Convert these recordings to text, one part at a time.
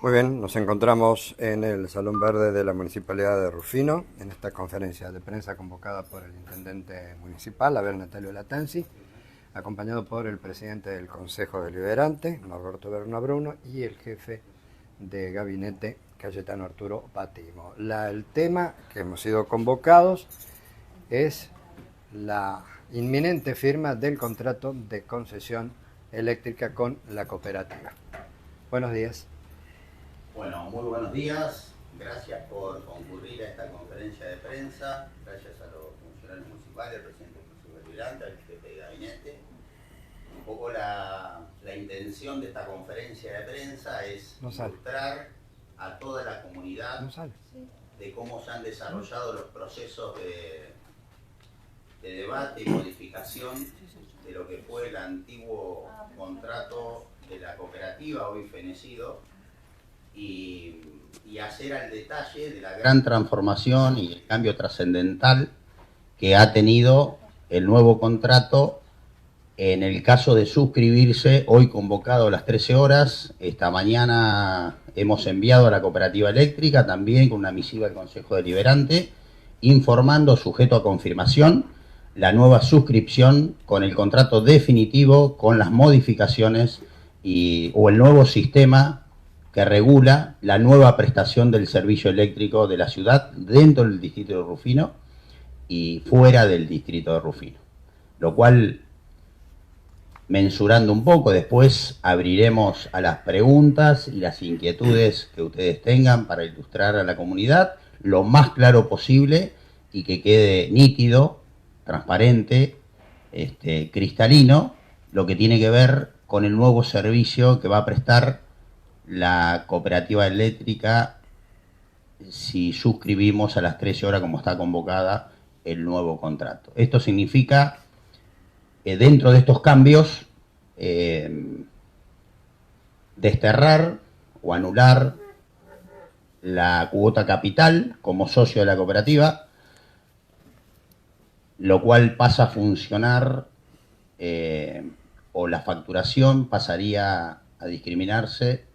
Muy bien, nos encontramos en el Salón Verde de la Municipalidad de Rufino, en esta conferencia de prensa convocada por el intendente municipal, Abel Natalio Latanzi, acompañado por el presidente del Consejo Deliberante, Norberto Berna Bruno, y el jefe de gabinete, Cayetano Arturo Patimo. El tema que hemos sido convocados es la inminente firma del contrato de concesión eléctrica con la cooperativa. Buenos días. Bueno, muy buenos días. Gracias por concurrir a esta conferencia de prensa. Gracias a los funcionarios municipales, al presidente del Consejo Deliberante, al jefe de gabinete. Un poco la intención de esta conferencia de prensa es mostrar a toda la comunidad de cómo se han desarrollado los procesos de debate y modificación de lo que fue el antiguo contrato de la cooperativa, hoy fenecido, y hacer al detalle de la gran transformación y el cambio trascendental que ha tenido el nuevo contrato en el caso de suscribirse, hoy convocado a las 13 horas. Esta mañana hemos enviado a la cooperativa eléctrica también con una misiva al Consejo Deliberante informando, sujeto a confirmación, la nueva suscripción con el contrato definitivo, con las modificaciones o el nuevo sistema que regula la nueva prestación del servicio eléctrico de la ciudad dentro del distrito de Rufino y fuera del distrito de Rufino. Lo cual, mensurando un poco, después abriremos a las preguntas y las inquietudes que ustedes tengan para ilustrar a la comunidad lo más claro posible y que quede nítido, transparente, cristalino, lo que tiene que ver con el nuevo servicio que va a prestar la cooperativa eléctrica si suscribimos a las 13 horas como está convocada el nuevo contrato. Esto significa, dentro de estos cambios, desterrar o anular la cuota capital como socio de la cooperativa, lo cual pasa a funcionar, o la facturación pasaría a discriminarse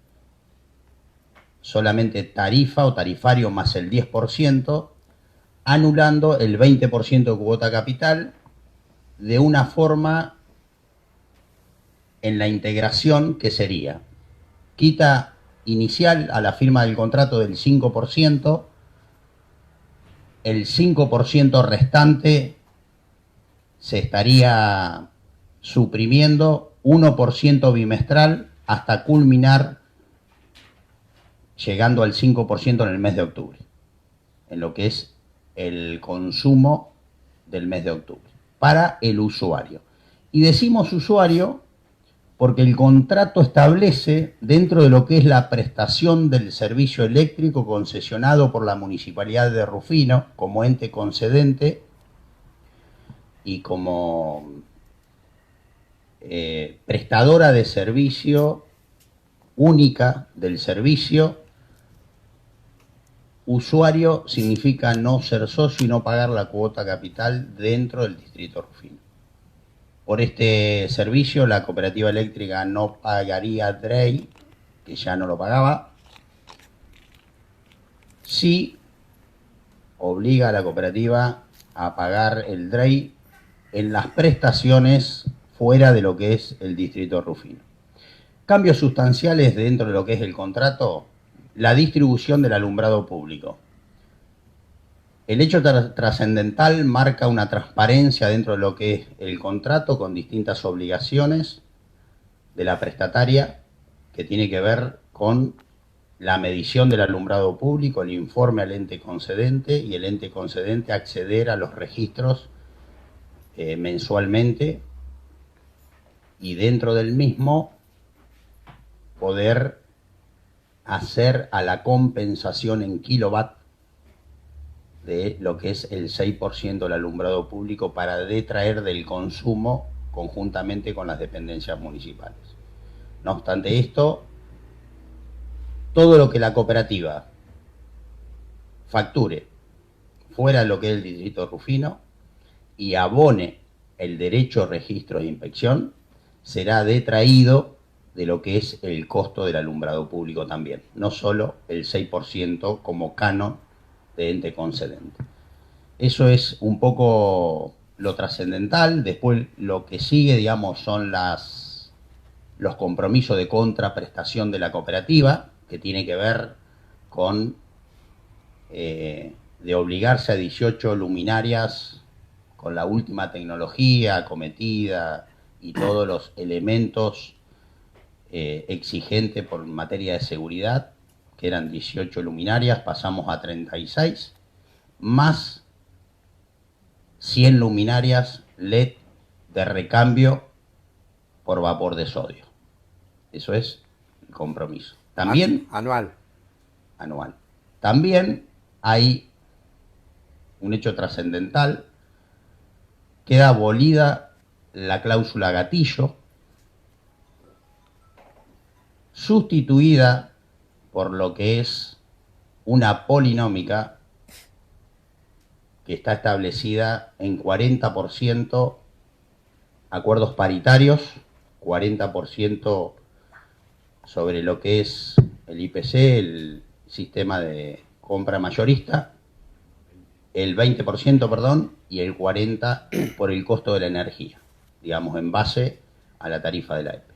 solamente tarifa o tarifario más el 10%, anulando el 20% de cuota capital de una forma en la integración que sería quita inicial a la firma del contrato del 5%, el 5% restante se estaría suprimiendo, 1% bimestral hasta culminar llegando al 5% en el mes de octubre, en lo que es el consumo del mes de octubre, para el usuario. Y decimos usuario porque el contrato establece, dentro de lo que es la prestación del servicio eléctrico concesionado por la Municipalidad de Rufino como ente concedente y como prestadora de servicio única del servicio. Usuario significa no ser socio y no pagar la cuota capital dentro del distrito Rufino. Por este servicio la cooperativa eléctrica no pagaría DREI, que ya no lo pagaba. Sí obliga a la cooperativa a pagar el DREI en las prestaciones fuera de lo que es el distrito Rufino. Cambios sustanciales dentro de lo que es el contrato: la distribución del alumbrado público. El hecho trascendental marca una transparencia dentro de lo que es el contrato con distintas obligaciones de la prestataria que tiene que ver con la medición del alumbrado público, el informe al ente concedente y el ente concedente acceder a los registros mensualmente y dentro del mismo poder hacer a la compensación en kilowatt de lo que es el 6% del alumbrado público para detraer del consumo conjuntamente con las dependencias municipales. No obstante esto, todo lo que la cooperativa facture fuera de lo que es el distrito Rufino y abone el derecho, registro e inspección, será detraído de lo que es el costo del alumbrado público también, no solo el 6% como canon de ente concedente. Eso es un poco lo trascendental. Después lo que sigue, digamos, son los compromisos de contraprestación de la cooperativa, que tiene que ver con de obligarse a 18 luminarias con la última tecnología acometida y todos los elementos exigentes por materia de seguridad, que eran 18 luminarias, pasamos a 36, más 100 luminarias LED de recambio por vapor de sodio. Eso es el compromiso. También anual. También hay un hecho trascendental. Queda abolida la cláusula gatillo, sustituida por lo que es una polinómica que está establecida en 40% acuerdos paritarios, 40% sobre lo que es el IPC, el sistema de compra mayorista, el 20%, perdón, y el 40% por el costo de la energía, digamos, en base a la tarifa de la EPE.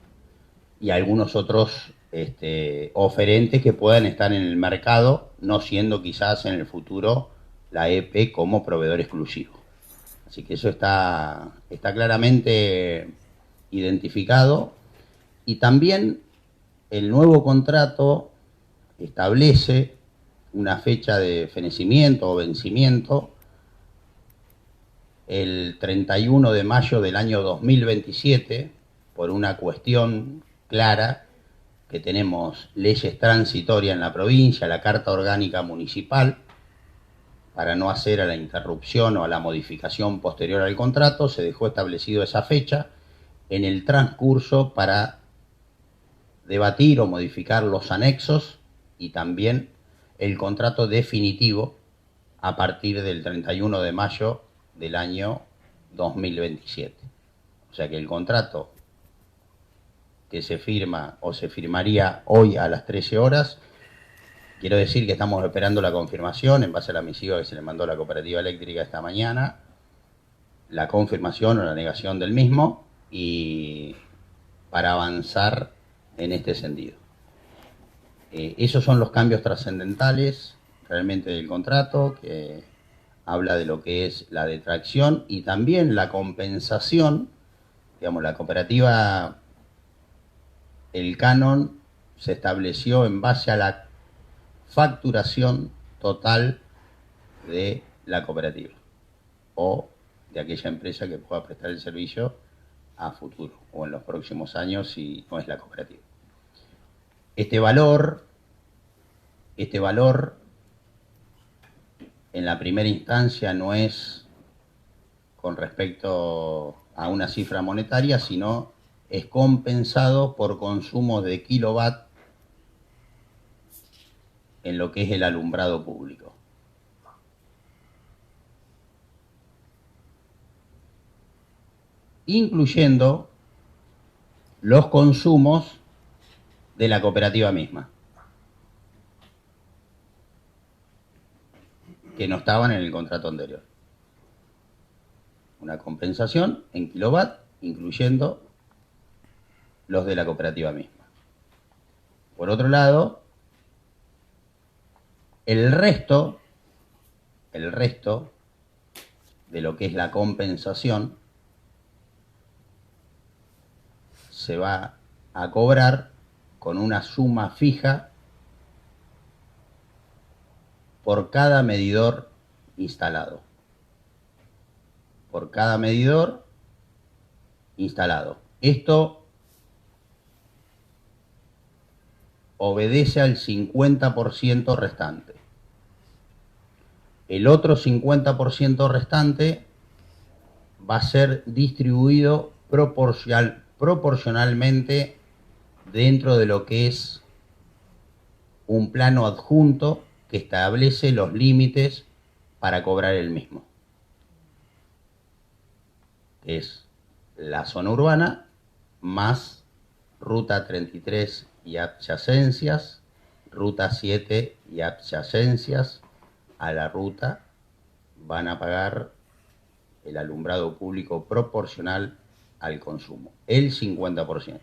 Y algunos otros oferentes que puedan estar en el mercado, no siendo quizás en el futuro la EPE como proveedor exclusivo. Así que eso está claramente identificado. Y también el nuevo contrato establece una fecha de fenecimiento o vencimiento el 31 de mayo del año 2027 por una cuestión clara que tenemos leyes transitorias en la provincia, la Carta Orgánica Municipal, para no hacer a la interrupción o a la modificación posterior al contrato, se dejó establecido esa fecha en el transcurso para debatir o modificar los anexos y también el contrato definitivo a partir del 31 de mayo del año 2027. O sea que el contrato que se firma o se firmaría hoy a las 13 horas, quiero decir que estamos esperando la confirmación en base a la misiva que se le mandó a la cooperativa eléctrica esta mañana, la confirmación o la negación del mismo, y para avanzar en este sentido. Esos son los cambios trascendentales realmente del contrato, que habla de lo que es la detracción y también la compensación. Digamos, la cooperativa, el canon se estableció en base a la facturación total de la cooperativa o de aquella empresa que pueda prestar el servicio a futuro o en los próximos años si no es la cooperativa. Este valor en la primera instancia no es con respecto a una cifra monetaria, sino es compensado por consumo de kilowatt en lo que es el alumbrado público. Incluyendo los consumos de la cooperativa misma, que no estaban en el contrato anterior. Una compensación en kilowatt, incluyendo los de la cooperativa misma. Por otro lado, el resto de lo que es la compensación se va a cobrar con una suma fija por cada medidor instalado. Por cada medidor instalado. Esto obedece al 50% restante. El otro 50% restante va a ser distribuido proporcionalmente dentro de lo que es un plano adjunto que establece los límites para cobrar el mismo. Es la zona urbana más Ruta 33 y adyacencias, Ruta 7 y adyacencias a la ruta van a pagar el alumbrado público proporcional al consumo, el 50%.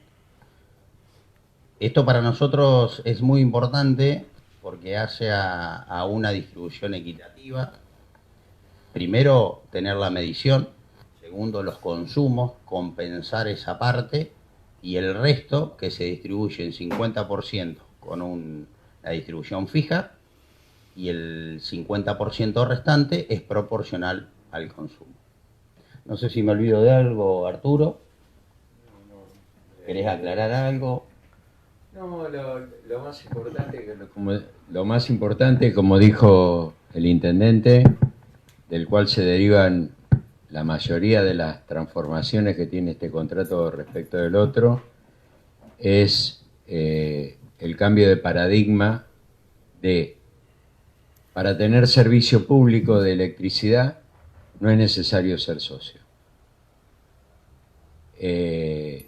Esto para nosotros es muy importante porque hace a una distribución equitativa. Primero, tener la medición. Segundo, los consumos, compensar esa parte. Y el resto, que se distribuye en 50% con una distribución fija. Y el 50% restante es proporcional al consumo. No sé si me olvido de algo, Arturo. ¿Querés aclarar algo? No, lo más importante, como dijo el intendente, del cual se derivan la mayoría de las transformaciones que tiene este contrato respecto del otro, es el cambio de paradigma para tener servicio público de electricidad no es necesario ser socio.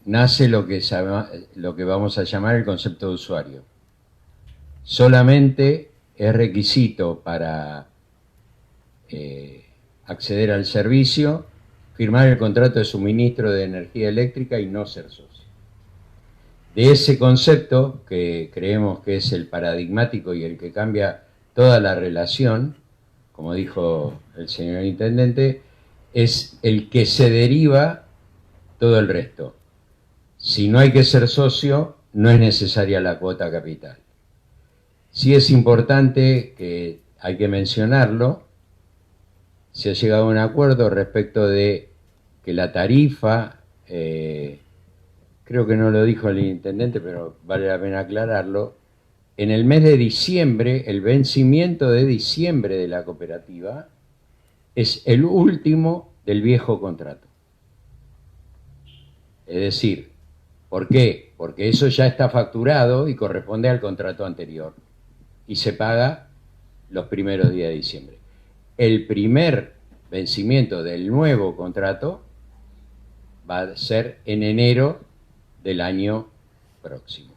Nace lo que vamos a llamar el concepto de usuario. Solamente es requisito para acceder al servicio firmar el contrato de suministro de energía eléctrica y no ser socio. De ese concepto, que creemos que es el paradigmático y el que cambia toda la relación, como dijo el señor intendente, es el que se deriva todo el resto. Si no hay que ser socio, no es necesaria la cuota capital. Sí es importante, que hay que mencionarlo, se ha llegado a un acuerdo respecto de que la tarifa, creo que no lo dijo el intendente, pero vale la pena aclararlo, en el mes de diciembre, el vencimiento de diciembre de la cooperativa es el último del viejo contrato. Es decir, ¿por qué? Porque eso ya está facturado y corresponde al contrato anterior y se paga los primeros días de diciembre. El primer vencimiento del nuevo contrato va a ser en enero del año próximo.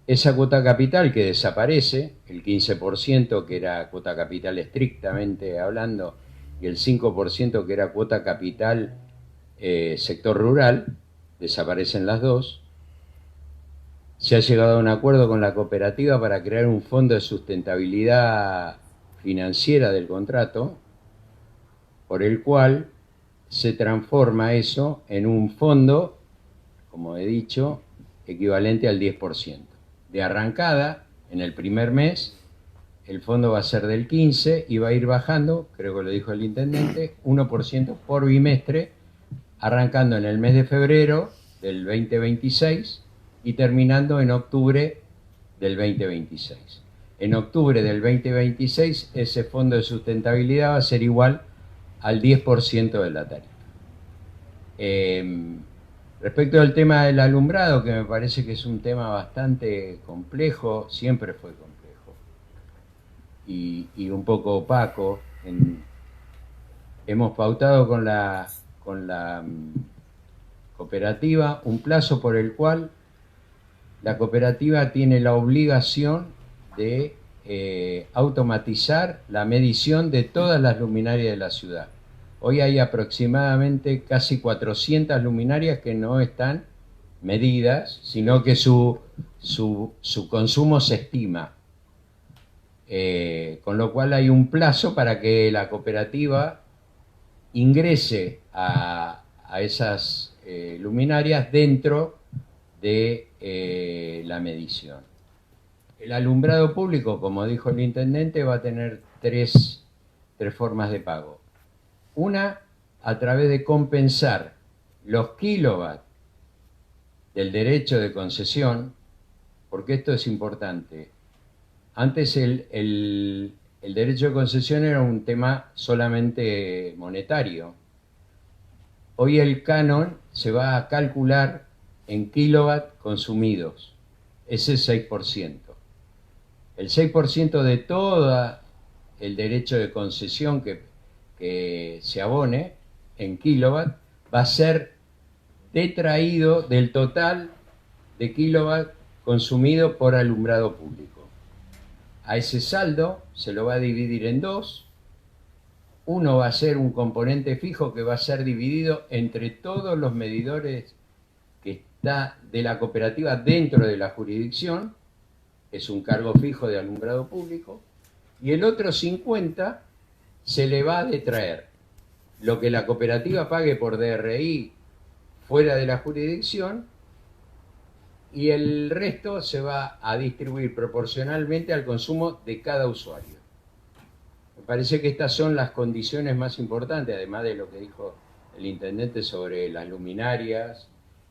Esa cuota capital que desaparece, el 15% que era cuota capital estrictamente hablando y el 5% que era cuota capital sector rural, desaparecen las dos. Se ha llegado a un acuerdo con la cooperativa para crear un fondo de sustentabilidad financiera del contrato, por el cual se transforma eso en un fondo, como he dicho, equivalente al 10%. De arrancada, en el primer mes, el fondo va a ser del 15% y va a ir bajando, creo que lo dijo el intendente, 1% por bimestre, arrancando en el mes de febrero del 2026 y terminando en octubre del 2026. En octubre del 2026 ese fondo de sustentabilidad va a ser igual al 10% de la tarifa. Respecto al tema del alumbrado, que me parece que es un tema bastante complejo, siempre fue complejo y un poco opaco, hemos pautado con la cooperativa un plazo por el cual la cooperativa tiene la obligación de automatizar la medición de todas las luminarias de la ciudad. Hoy hay aproximadamente casi 400 luminarias que no están medidas, sino que su consumo se estima. Con lo cual hay un plazo para que la cooperativa ingrese a esas luminarias dentro de la medición. El alumbrado público, como dijo el intendente, va a tener tres formas de pago. Una, a través de compensar los kilovatios del derecho de concesión, porque esto es importante. Antes el derecho de concesión era un tema solamente monetario. Hoy el canon se va a calcular en kilovatios consumidos, ese 6%. El 6% de todo el derecho de concesión que se abone en kilovatios va a ser detraído del total de kilowatt consumido por alumbrado público. A ese saldo se lo va a dividir en dos. Uno va a ser un componente fijo que va a ser dividido entre todos los medidores que está de la cooperativa dentro de la jurisdicción, es un cargo fijo de alumbrado público, y el otro 50 se le va a detraer lo que la cooperativa pague por DRI fuera de la jurisdicción, y el resto se va a distribuir proporcionalmente al consumo de cada usuario. Me parece que estas son las condiciones más importantes, además de lo que dijo el intendente sobre las luminarias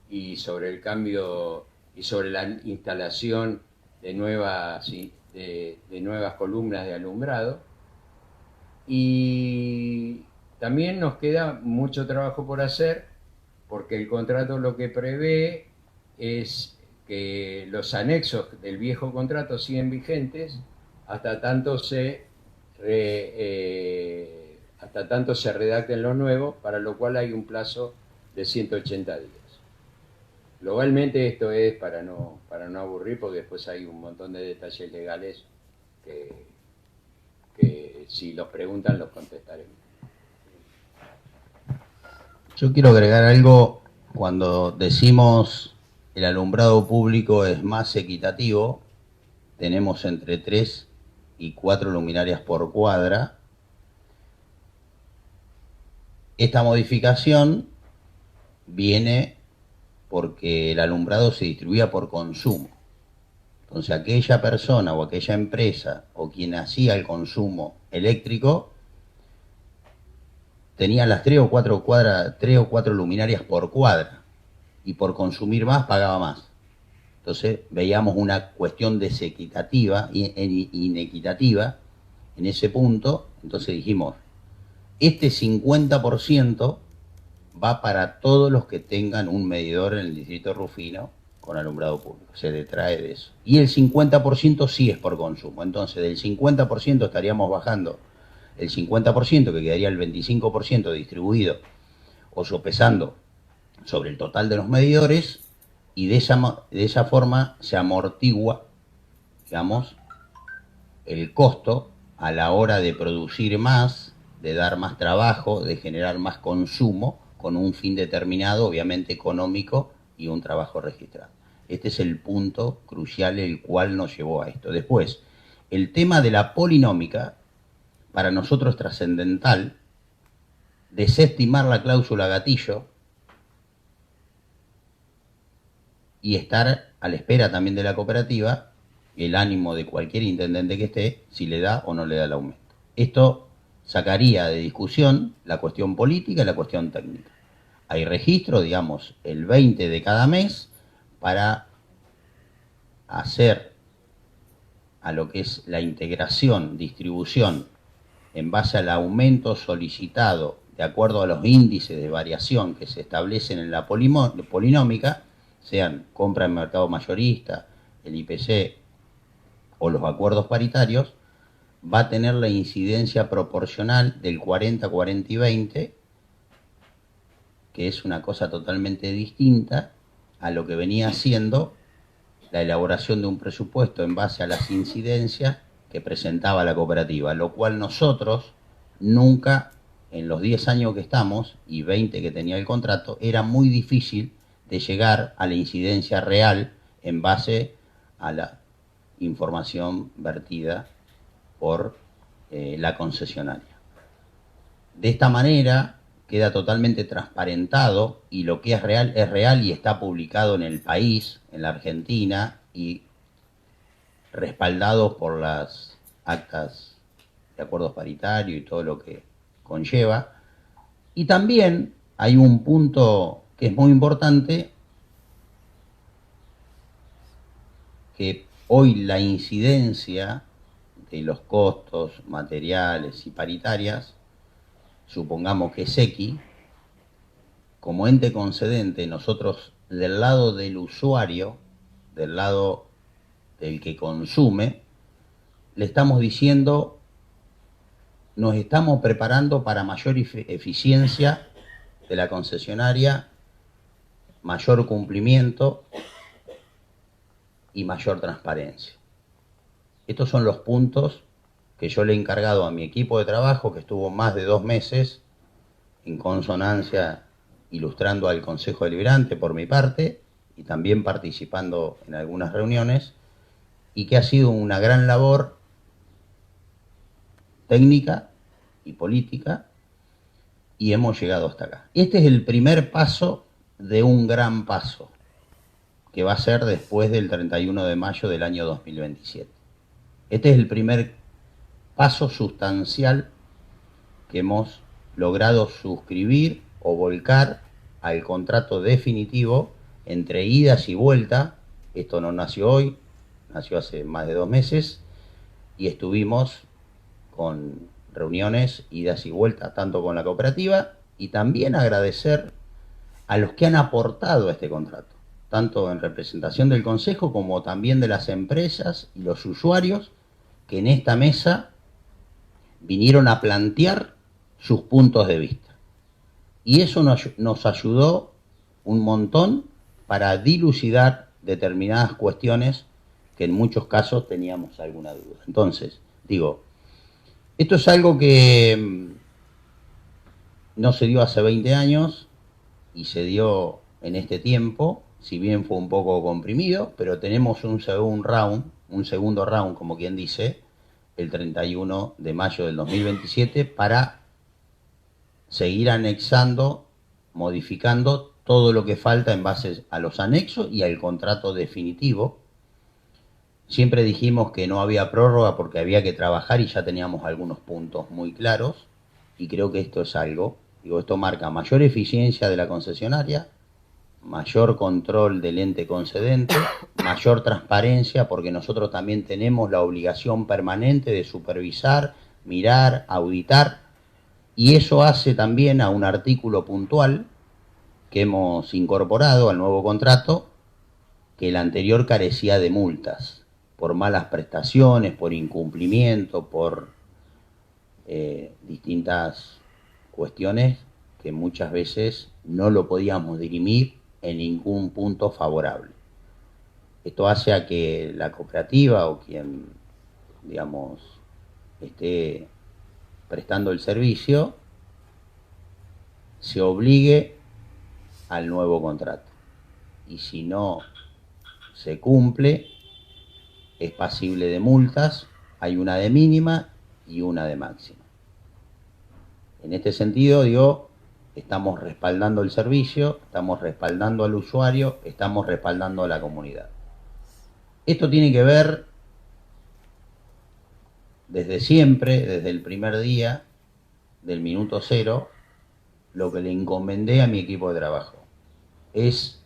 y sobre el cambio y sobre la instalación de nuevas columnas de alumbrado. Y también nos queda mucho trabajo por hacer, porque el contrato lo que prevé es que los anexos del viejo contrato siguen vigentes hasta tanto se redacten los nuevos, para lo cual hay un plazo de 180 días. Globalmente esto es para no aburrir, porque después hay un montón de detalles legales que si los preguntan los contestaremos. Yo quiero agregar algo. Cuando decimos el alumbrado público es más equitativo, tenemos entre 3 y 4 luminarias por cuadra. Esta modificación viene porque el alumbrado se distribuía por consumo. Entonces aquella persona o aquella empresa o quien hacía el consumo eléctrico tenía las 3 o 4 luminarias por cuadra, y por consumir más pagaba más. Entonces veíamos una cuestión desequitativa, inequitativa en ese punto. Entonces dijimos, este 50% va para todos los que tengan un medidor en el distrito Rufino con alumbrado público, se detrae de eso. Y el 50% sí es por consumo. Entonces del 50% estaríamos bajando el 50%, que quedaría el 25% distribuido o sopesando sobre el total de los medidores, y de esa forma se amortigua, digamos, el costo a la hora de producir más, de dar más trabajo, de generar más consumo, con un fin determinado, obviamente económico, y un trabajo registrado. Este es el punto crucial el cual nos llevó a esto. Después, el tema de la polinómica, para nosotros es trascendental. Desestimar la cláusula gatillo y estar a la espera también de la cooperativa, el ánimo de cualquier intendente que esté, si le da o no le da el aumento. Esto sacaría de discusión la cuestión política y la cuestión técnica. Hay registro, digamos, el 20 de cada mes para hacer a lo que es la integración, distribución, en base al aumento solicitado de acuerdo a los índices de variación que se establecen en la polinómica, sean compra en mercado mayorista, el IPC o los acuerdos paritarios, va a tener la incidencia proporcional del 40, 40 y 20, que es una cosa totalmente distinta a lo que venía siendo la elaboración de un presupuesto en base a las incidencias que presentaba la cooperativa, lo cual nosotros nunca, en los 10 años que estamos y 20 que tenía el contrato, era muy difícil de llegar a la incidencia real en base a la información vertida por la concesionaria. De esta manera queda totalmente transparentado, y lo que es real y está publicado en el país, en la Argentina, y respaldado por las actas de acuerdos paritarios y todo lo que conlleva. Y también hay un punto que es muy importante, que hoy la incidencia de los costos materiales y paritarias, supongamos que es X, como ente concedente, nosotros del lado del usuario, del lado del que consume, le estamos diciendo, nos estamos preparando para mayor eficiencia de la concesionaria, mayor cumplimiento y mayor transparencia. Estos son los puntos que yo le he encargado a mi equipo de trabajo, que estuvo más de 2 meses en consonancia, ilustrando al Consejo Deliberante por mi parte, y también participando en algunas reuniones, y que ha sido una gran labor técnica y política, y hemos llegado hasta acá. Este es el primer paso de un gran paso, que va a ser después del 31 de mayo del año 2027. Este es el primer paso sustancial que hemos logrado suscribir o volcar al contrato definitivo entre idas y vueltas. Esto no nació hoy, nació hace más de 2 meses, y estuvimos con reuniones, idas y vueltas, tanto con la cooperativa, y también agradecer a los que han aportado a este contrato, tanto en representación del Consejo como también de las empresas y los usuarios, que en esta mesa vinieron a plantear sus puntos de vista. Y eso nos ayudó un montón para dilucidar determinadas cuestiones que en muchos casos teníamos alguna duda. Entonces, digo, esto es algo que no se dio hace 20 años y se dio en este tiempo, si bien fue un poco comprimido, pero tenemos un segundo round, como quien dice, el 31 de mayo del 2027, para seguir anexando, modificando todo lo que falta en base a los anexos y al contrato definitivo. Siempre dijimos que no había prórroga porque había que trabajar y ya teníamos algunos puntos muy claros, y creo que esto es algo, esto marca mayor eficiencia de la concesionaria, mayor control del ente concedente, mayor transparencia, porque nosotros también tenemos la obligación permanente de supervisar, mirar, auditar, y eso hace también a un artículo puntual que hemos incorporado al nuevo contrato, que el anterior carecía de multas por malas prestaciones, por incumplimiento, por distintas cuestiones que muchas veces no lo podíamos dirimir en ningún punto favorable. Esto hace a que la cooperativa o quien, digamos, esté prestando el servicio se obligue al nuevo contrato, y si no se cumple es pasible de multas. Hay una de mínima y una de máxima. En este sentido, digo, estamos respaldando el servicio, estamos respaldando al usuario, estamos respaldando a la comunidad. Esto tiene que ver desde siempre, desde el primer día, del minuto cero, lo que le encomendé a mi equipo de trabajo es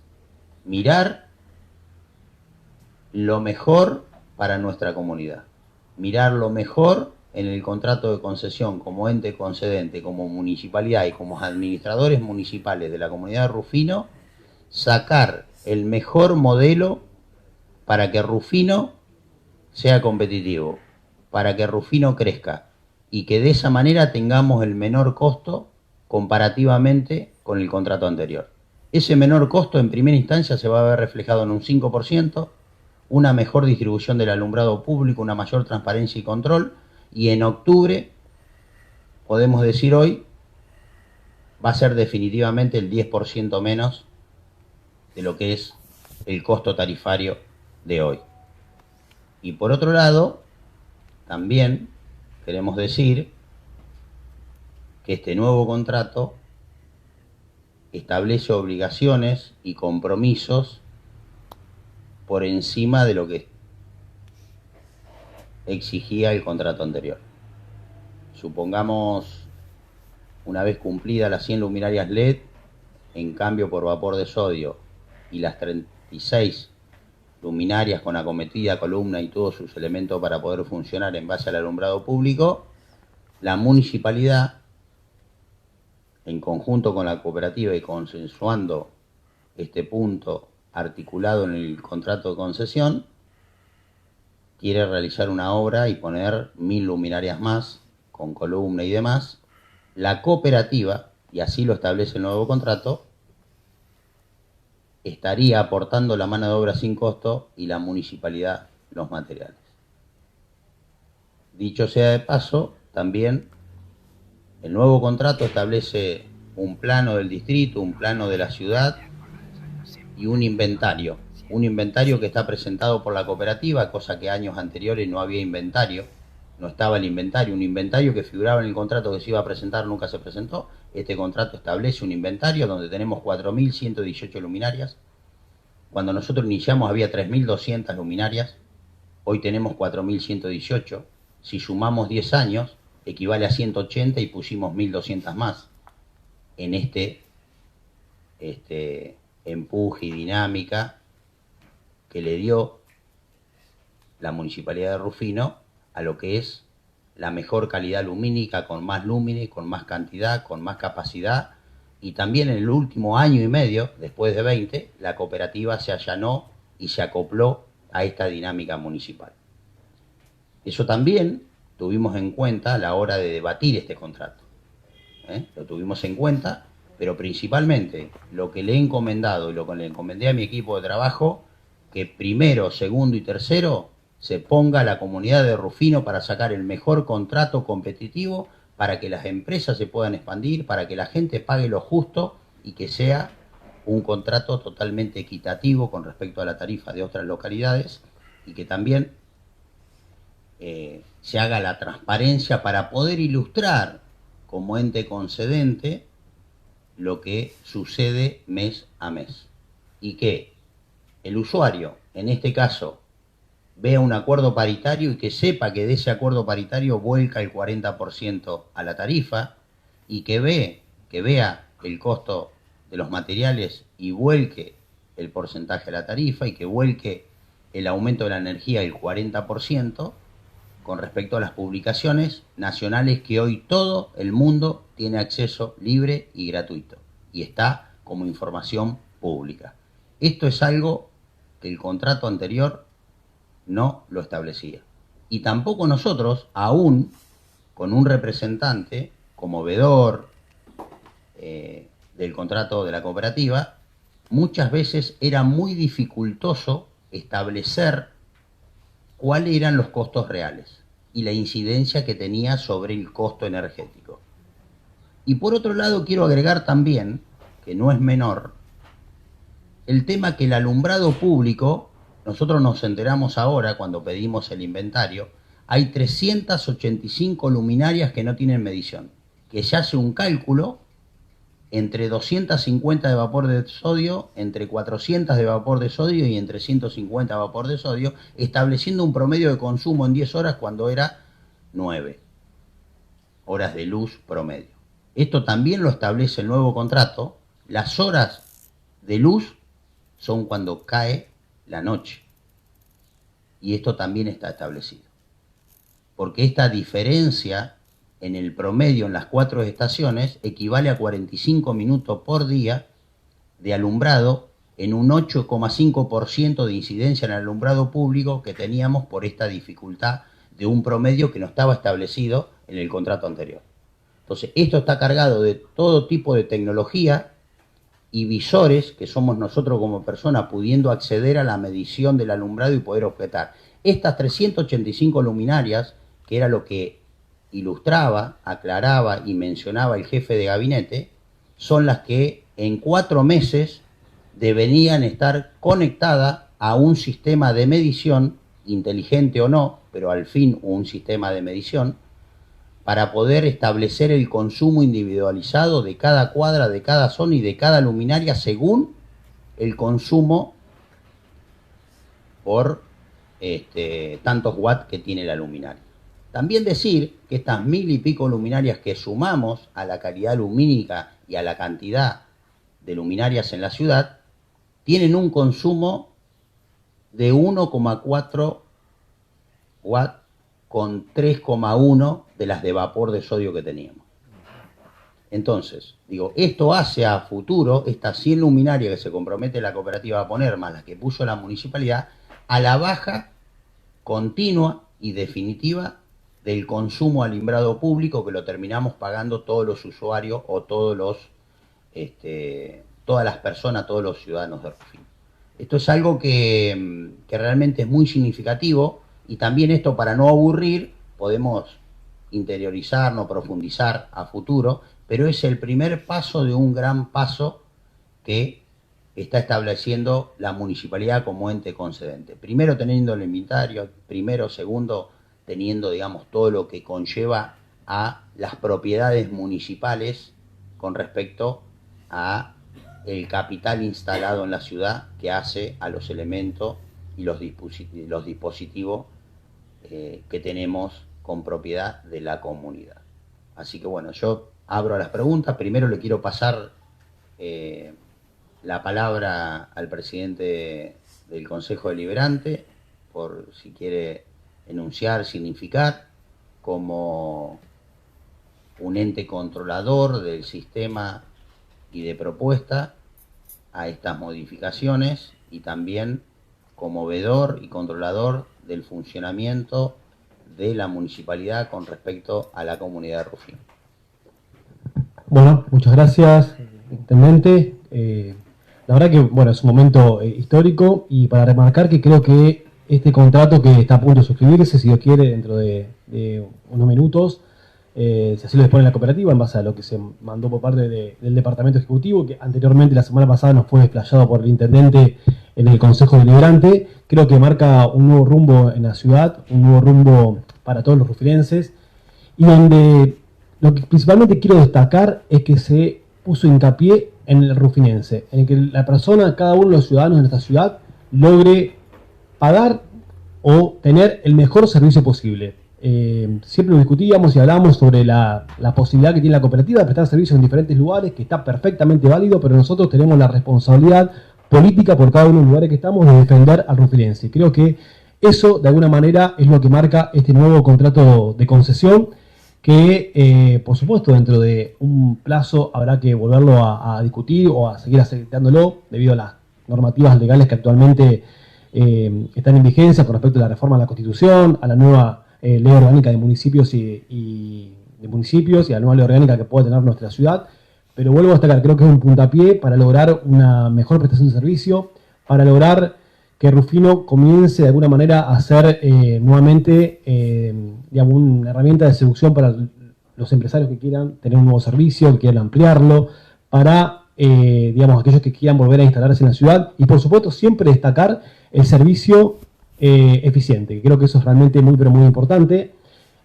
mirar lo mejor para nuestra comunidad, mirar lo mejor en el contrato de concesión como ente concedente, como municipalidad y como administradores municipales de la comunidad de Rufino, sacar el mejor modelo para que Rufino sea competitivo, para que Rufino crezca, y que de esa manera tengamos el menor costo comparativamente con el contrato anterior. Ese menor costo en primera instancia se va a ver reflejado en un 5%, una mejor distribución del alumbrado público, una mayor transparencia y control, y en octubre, podemos decir hoy, va a ser definitivamente el 10% menos de lo que es el costo tarifario de hoy. Y por otro lado, también queremos decir que este nuevo contrato establece obligaciones y compromisos por encima de lo que exigía el contrato anterior. Supongamos, una vez cumplidas las 100 luminarias LED en cambio por vapor de sodio y las 36 luminarias con acometida, columna y todos sus elementos para poder funcionar en base al alumbrado público, la municipalidad, en conjunto con la cooperativa y consensuando este punto articulado en el contrato de concesión, quiere realizar una obra y poner 1000 luminarias más, con columna y demás. La cooperativa, y así lo establece el nuevo contrato, estaría aportando la mano de obra sin costo y la municipalidad los materiales. Dicho sea de paso, también el nuevo contrato establece un plano del distrito, un plano de la ciudad y un inventario que está presentado por la cooperativa, cosa que años anteriores no había inventario, no estaba el inventario, un inventario que figuraba en el contrato que se iba a presentar nunca se presentó. Este contrato establece un inventario donde tenemos 4.118 luminarias. Cuando nosotros iniciamos había 3.200 luminarias, hoy tenemos 4.118. Si sumamos 10 años, equivale a 180 y pusimos 1.200 más en este empuje y dinámica que le dio la Municipalidad de Rufino a lo que es la mejor calidad lumínica, con más lúmenes, con más cantidad, con más capacidad. Y también en el último año y medio, después de 20, la cooperativa se allanó y se acopló a esta dinámica municipal. Eso también tuvimos en cuenta a la hora de debatir este contrato. Lo tuvimos en cuenta, pero principalmente lo que le he encomendado y lo que le encomendé a mi equipo de trabajo, que primero, segundo y tercero se ponga la comunidad de Rufino para sacar el mejor contrato competitivo, para que las empresas se puedan expandir, para que la gente pague lo justo y que sea un contrato totalmente equitativo con respecto a la tarifa de otras localidades, y que también se haga la transparencia para poder ilustrar como ente concedente lo que sucede mes a mes, y que el usuario, en este caso, vea un acuerdo paritario y que sepa que de ese acuerdo paritario vuelca el 40% a la tarifa, y que vea el costo de los materiales y vuelque el porcentaje a la tarifa, y que vuelque el aumento de la energía el 40% con respecto a las publicaciones nacionales que hoy todo el mundo tiene acceso libre y gratuito y está como información pública. Esto es algo que el contrato anterior no lo establecía. Y tampoco nosotros, aún con un representante como vedor del contrato de la cooperativa, muchas veces era muy dificultoso establecer cuáles eran los costos reales y la incidencia que tenía sobre el costo energético. Y por otro lado quiero agregar también, que no es menor, el tema que el alumbrado público, nosotros nos enteramos ahora cuando pedimos el inventario, hay 385 luminarias que no tienen medición, que se hace un cálculo entre 250 de vapor de sodio, entre 400 de vapor de sodio y entre 150 de vapor de sodio, estableciendo un promedio de consumo en 10 horas cuando era 9 horas de luz promedio. Esto también lo establece el nuevo contrato. Las horas de luz son cuando cae la noche. Y esto también está establecido. Porque esta diferencia en el promedio en las 4 estaciones equivale a 45 minutos por día de alumbrado, en un 8,5% de incidencia en el alumbrado público que teníamos por esta dificultad de un promedio que no estaba establecido en el contrato anterior. Entonces, esto está cargado de todo tipo de tecnología y visores que somos nosotros como personas pudiendo acceder a la medición del alumbrado y poder objetar. Estas 385 luminarias, que era lo que ilustraba, aclaraba y mencionaba el jefe de gabinete, son las que en 4 meses deberían estar conectadas a un sistema de medición, inteligente o no, pero al fin un sistema de medición, para poder establecer el consumo individualizado de cada cuadra, de cada zona y de cada luminaria según el consumo por tantos watts que tiene la luminaria. También decir que estas 1000 y pico luminarias que sumamos a la calidad lumínica y a la cantidad de luminarias en la ciudad, tienen un consumo de 1,4 watts con 3,1 de las de vapor de sodio que teníamos. Entonces, digo, esto hace a futuro, estas 100 luminarias que se compromete la cooperativa a poner, más las que puso la municipalidad, a la baja continua y definitiva del consumo alumbrado todas las personas, todos los ciudadanos de Rufino. Esto es algo que realmente es muy significativo, y también esto, para no aburrir, podemos interiorizarnos, profundizar a futuro, pero es el primer paso de un gran paso que está estableciendo la municipalidad como ente concedente. Primero teniendo el inventario, segundo teniendo, digamos, todo lo que conlleva a las propiedades municipales con respecto a el capital instalado en la ciudad, que hace a los elementos y los dispositivos que tenemos con propiedad de la comunidad. Así que bueno, yo abro a las preguntas. Primero le quiero pasar la palabra al presidente del Consejo Deliberante, por si quiere enunciar, significar, como un ente controlador del sistema y de propuesta a estas modificaciones, y también como vedor y controlador del funcionamiento de la municipalidad con respecto a la comunidad de Rufino. Bueno, muchas gracias, intendente. La verdad que bueno, es un momento histórico, y para remarcar que creo que este contrato que está a punto de suscribirse, si Dios quiere, dentro de unos minutos, si así lo dispone la cooperativa, en base a lo que se mandó por parte del Departamento Ejecutivo, que anteriormente, la semana pasada, nos fue desplayado por el intendente en el Consejo Deliberante, creo que marca un nuevo rumbo en la ciudad, un nuevo rumbo para todos los rufinenses, y donde lo que principalmente quiero destacar es que se puso hincapié en el rufinense, en que la persona, cada uno de los ciudadanos de nuestra ciudad, logre pagar o tener el mejor servicio posible. Siempre lo discutíamos y hablábamos sobre la posibilidad que tiene la cooperativa de prestar servicios en diferentes lugares, que está perfectamente válido, pero nosotros tenemos la responsabilidad política, por cada uno de los lugares que estamos, de defender al rufinense. Creo que eso, de alguna manera, es lo que marca este nuevo contrato de concesión, que por supuesto dentro de un plazo habrá que volverlo a discutir o a seguir aceptándolo debido a las normativas legales que actualmente están en vigencia con respecto a la reforma de la Constitución, a la nueva ley orgánica de municipios y a la nueva ley orgánica que puede tener nuestra ciudad. Pero vuelvo a destacar, creo que es un puntapié para lograr una mejor prestación de servicio, para lograr que Rufino comience de alguna manera a ser nuevamente digamos, una herramienta de seducción para los empresarios que quieran tener un nuevo servicio, que quieran ampliarlo, para digamos, aquellos que quieran volver a instalarse en la ciudad, y por supuesto siempre destacar el servicio eficiente, que creo que eso es realmente muy, pero muy importante.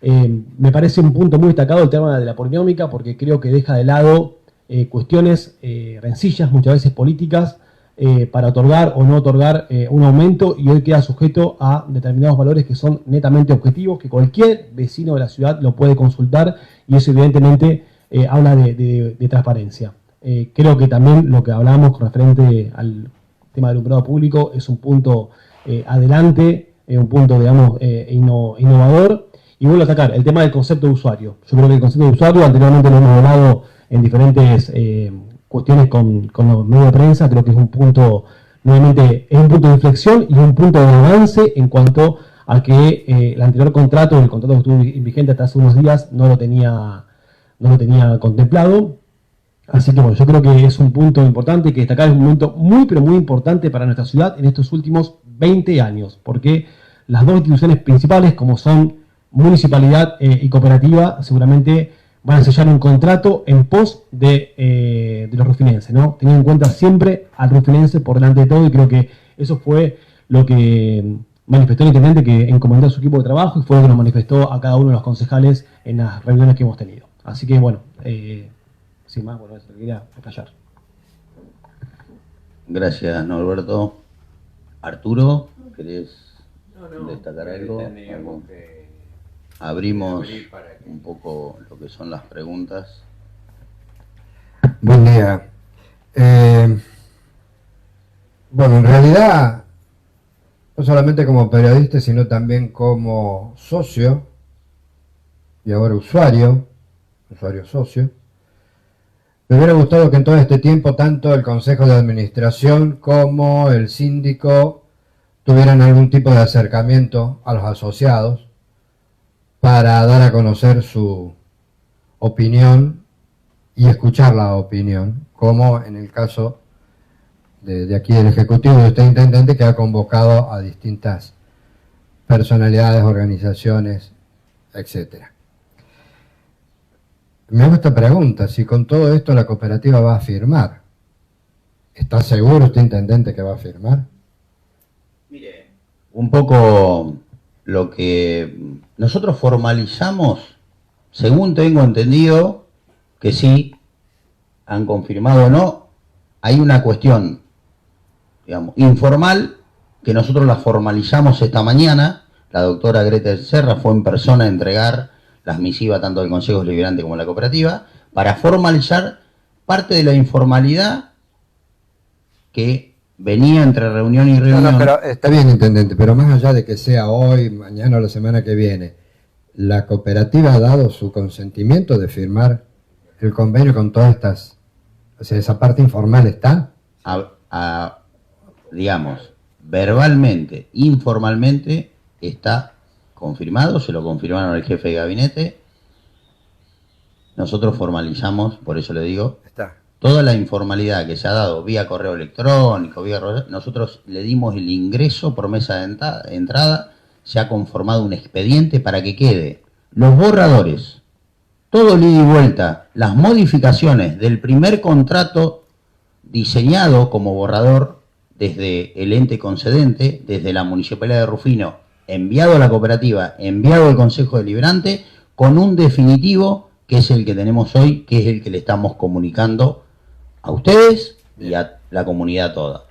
Me parece un punto muy destacado el tema de la polinómica, porque creo que deja de lado cuestiones rencillas, muchas veces políticas, para otorgar o no otorgar un aumento, y hoy queda sujeto a determinados valores que son netamente objetivos, que cualquier vecino de la ciudad lo puede consultar, y eso evidentemente habla de transparencia. Creo que también lo que hablamos con referente al tema del alumbrado público es un punto adelante, un punto, digamos, innovador. Y vuelvo a sacar el tema del concepto de usuario. Yo creo que el concepto de usuario, anteriormente lo hemos hablado en diferentes cuestiones con los medios de prensa, creo que es un punto, nuevamente, es un punto de inflexión y un punto de avance en cuanto a que el anterior contrato, el contrato que estuvo vigente hasta hace unos días, no lo tenía contemplado. Así que bueno, yo creo que es un punto importante que destacar, es un momento muy, pero muy importante para nuestra ciudad en estos últimos 20 años, porque las dos instituciones principales, como son municipalidad y cooperativa, seguramente van a sellar un contrato en pos de los rufinenses, ¿no? Teniendo en cuenta siempre al rufinense por delante de todo, y creo que eso fue lo que manifestó el intendente, que encomendó a su equipo de trabajo, y fue lo que nos manifestó a cada uno de los concejales en las reuniones que hemos tenido. Así que bueno, sin más, bueno, eso quería acallar. Gracias, Norberto. Arturo, ¿querés destacar algo? Abrimos un poco lo que son las preguntas. Buen día. Bueno, en realidad, no solamente como periodista, sino también como socio, y ahora usuario socio, me hubiera gustado que en todo este tiempo tanto el Consejo de Administración como el síndico tuvieran algún tipo de acercamiento a los asociados para dar a conocer su opinión y escuchar la opinión, como en el caso de aquí del Ejecutivo de usted, intendente, que ha convocado a distintas personalidades, organizaciones, etcétera. Me hago esta pregunta, si con todo esto la cooperativa va a firmar. ¿Está seguro usted, intendente, que va a firmar? Mire, un poco lo que nosotros formalizamos, según tengo entendido, que sí, han confirmado o no, hay una cuestión, digamos, informal, que nosotros la formalizamos esta mañana. La doctora Greta Serra fue en persona a entregar las misivas tanto del Consejo Deliberante como de la cooperativa, para formalizar parte de la informalidad que venía entre reunión y reunión. No, pero está bien, intendente, pero más allá de que sea hoy, mañana o la semana que viene, ¿la cooperativa ha dado su consentimiento de firmar el convenio con todas estas, o sea, esa parte informal está? Digamos, verbalmente, informalmente, está confirmado, se lo confirmaron el jefe de gabinete. Nosotros formalizamos, por eso le digo, Está. Toda la informalidad que se ha dado vía correo electrónico, nosotros le dimos el ingreso por mesa de entrada, se ha conformado un expediente para que quede los borradores, todo el ida y vuelta, las modificaciones del primer contrato diseñado como borrador desde el ente concedente, desde la Municipalidad de Rufino, enviado a la cooperativa, enviado al Consejo Deliberante, con un definitivo que es el que tenemos hoy, que es el que le estamos comunicando a ustedes y a la comunidad toda.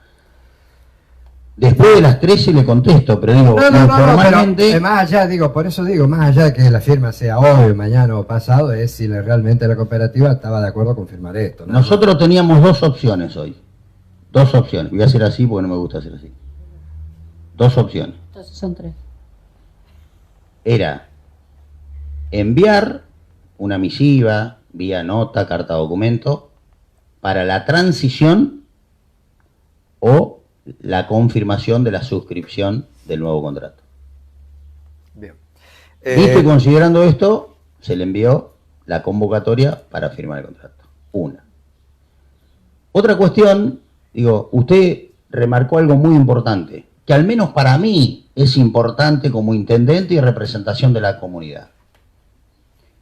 Después de las 13 le contesto, pero digo, informalmente... pero, más allá, digo, por eso digo, más allá de que la firma sea hoy, mañana o pasado, es si realmente la cooperativa estaba de acuerdo con firmar esto, ¿no? Nosotros teníamos dos opciones hoy. Dos opciones. Voy a hacer así porque no me gusta hacer así. Dos opciones. Entonces son tres. Era enviar una misiva, vía nota, carta, documento, para la transición o la confirmación de la suscripción del nuevo contrato. Bien. Visto y considerando esto, se le envió la convocatoria para firmar el contrato. Una. Otra cuestión, digo, usted remarcó algo muy importante, que al menos para mí es importante como intendente y representación de la comunidad.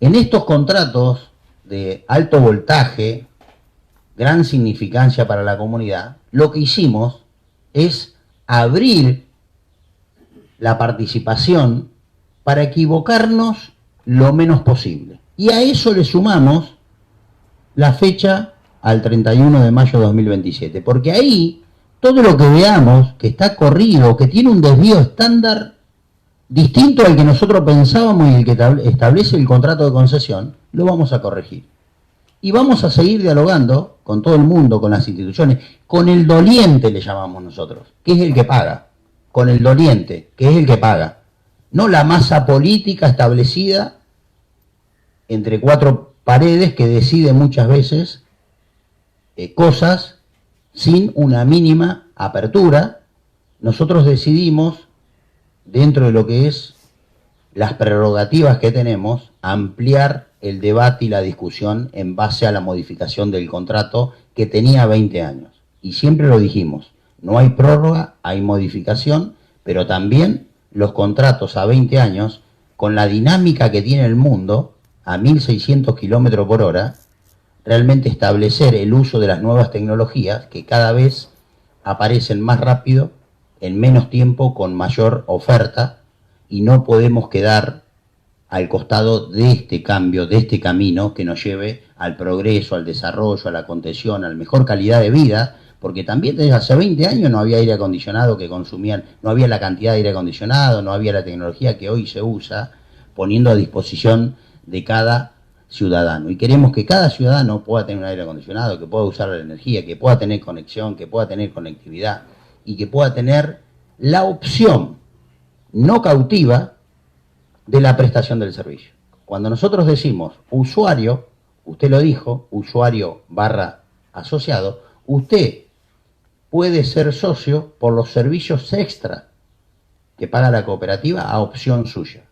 En estos contratos de alto voltaje, gran significancia para la comunidad, lo que hicimos es abrir la participación para equivocarnos lo menos posible. Y a eso le sumamos la fecha al 31 de mayo de 2027, porque ahí todo lo que veamos que está corrido, que tiene un desvío estándar distinto al que nosotros pensábamos y el que establece el contrato de concesión, lo vamos a corregir. Y vamos a seguir dialogando con todo el mundo, con las instituciones, con el doliente le llamamos nosotros, que es el que paga, con el doliente, que es el que paga, no la masa política establecida entre cuatro paredes que decide muchas veces cosas sin una mínima apertura. Nosotros decidimos, dentro de lo que es las prerrogativas que tenemos, ampliar el debate y la discusión en base a la modificación del contrato que tenía 20 años. Y siempre lo dijimos, no hay prórroga, hay modificación, pero también los contratos a 20 años, con la dinámica que tiene el mundo, a 1.600 kilómetros por hora, realmente establecer el uso de las nuevas tecnologías que cada vez aparecen más rápido, en menos tiempo, con mayor oferta, y no podemos quedar al costado de este cambio, de este camino que nos lleve al progreso, al desarrollo, a la contención, a la mejor calidad de vida, porque también desde hace 20 años no había aire acondicionado que consumían, no había la cantidad de aire acondicionado, no había la tecnología que hoy se usa, poniendo a disposición de cada ciudadano. Y queremos que cada ciudadano pueda tener un aire acondicionado, que pueda usar la energía, que pueda tener conexión, que pueda tener conectividad y que pueda tener la opción no cautiva de la prestación del servicio. Cuando nosotros decimos usuario, usted lo dijo, usuario / asociado, usted puede ser socio por los servicios extra que paga la cooperativa a opción suya.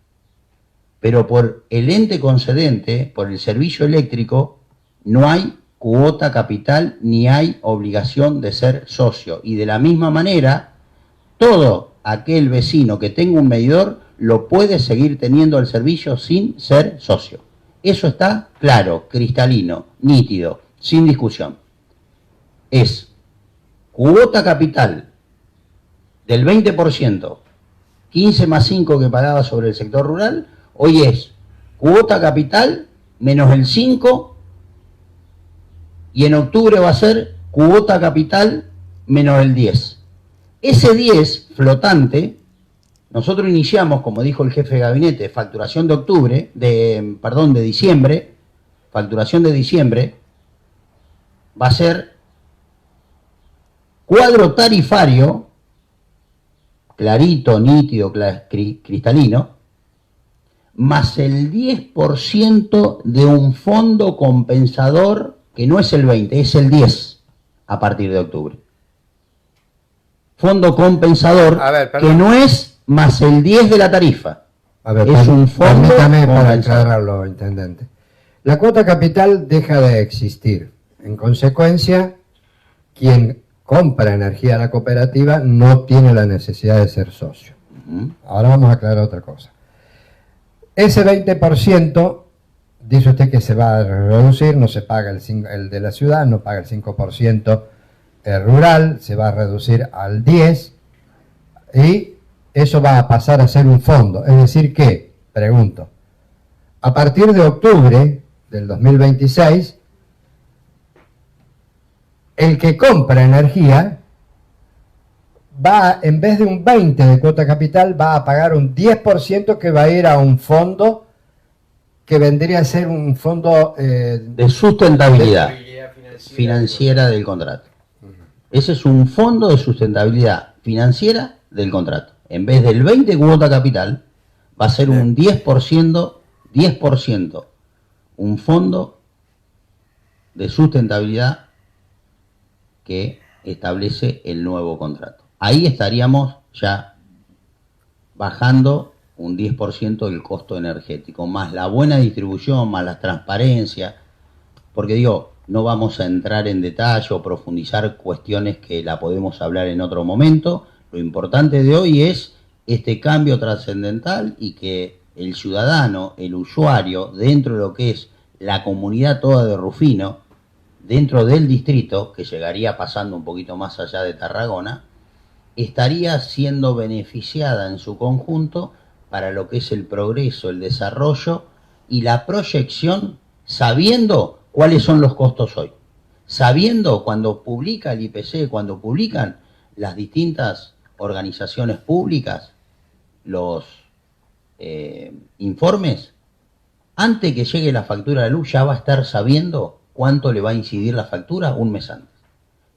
Pero por el ente concedente, por el servicio eléctrico, no hay cuota capital ni hay obligación de ser socio. Y de la misma manera, todo aquel vecino que tenga un medidor lo puede seguir teniendo el servicio sin ser socio. Eso está claro, cristalino, nítido, sin discusión. Es cuota capital del 20%, 15 más 5 que pagaba sobre el sector rural, hoy es cuota capital menos el 5, y en octubre va a ser cuota capital menos el 10. Ese 10 flotante, nosotros iniciamos, como dijo el jefe de gabinete, facturación de diciembre, facturación de diciembre, va a ser cuadro tarifario, clarito, nítido, cristalino, más el 10% de un fondo compensador que no es el 20, es el 10 a partir de octubre. Fondo compensador que no es más el 10 de la tarifa. A ver, es un fondo permítame para compensador. aclararlo, intendente. La cuota capital deja de existir. En consecuencia, quien compra energía a la cooperativa no tiene la necesidad de ser socio. Ahora vamos a aclarar otra cosa. Ese 20%, dice usted que se va a reducir, no se paga el de la ciudad, no paga el 5% rural, se va a reducir al 10%, y eso va a pasar a ser un fondo. Es decir que, pregunto, a partir de octubre del 2026, el que compra energía va, en vez de un 20% de cuota capital, va a pagar un 10% que va a ir a un fondo que vendría a ser un fondo de sustentabilidad financiera del contrato. Ese es un fondo de sustentabilidad financiera del contrato. En vez del 20% cuota capital, va a ser un 10%, un fondo de sustentabilidad que establece el nuevo contrato. Ahí estaríamos ya bajando un 10% del costo energético, más la buena distribución, más la transparencia, porque digo, no vamos a entrar en detalle o profundizar cuestiones que la podemos hablar en otro momento. Lo importante de hoy es este cambio trascendental y que el ciudadano, el usuario, dentro de lo que es la comunidad toda de Rufino, dentro del distrito, que llegaría pasando un poquito más allá de Tarragona, estaría siendo beneficiada en su conjunto para lo que es el progreso, el desarrollo y la proyección, sabiendo cuáles son los costos hoy. Sabiendo cuando publica el IPC, cuando publican las distintas organizaciones públicas los informes, antes que llegue la factura de luz ya va a estar sabiendo cuánto le va a incidir la factura un mes antes.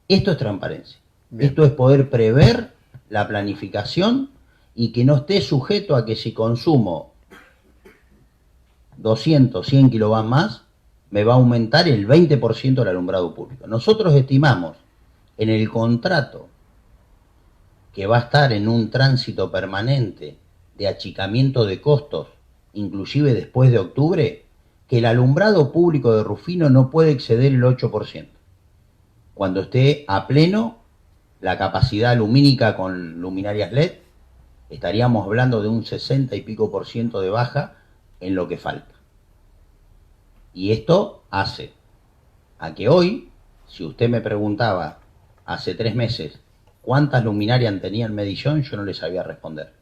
Esto es transparencia. Bien. Esto es poder prever la planificación y que no esté sujeto a que si consumo 200, 100 kilovatios más, me va a aumentar el 20% el alumbrado público. Nosotros estimamos en el contrato que va a estar en un tránsito permanente de achicamiento de costos, inclusive después de octubre, que el alumbrado público de Rufino no puede exceder el 8%. Cuando esté a pleno la capacidad lumínica con luminarias LED, estaríamos hablando de un 60 y pico % de baja en lo que falta. Y esto hace a que hoy, si usted me preguntaba hace 3 meses cuántas luminarias tenía el Medillón, yo no le sabía responder.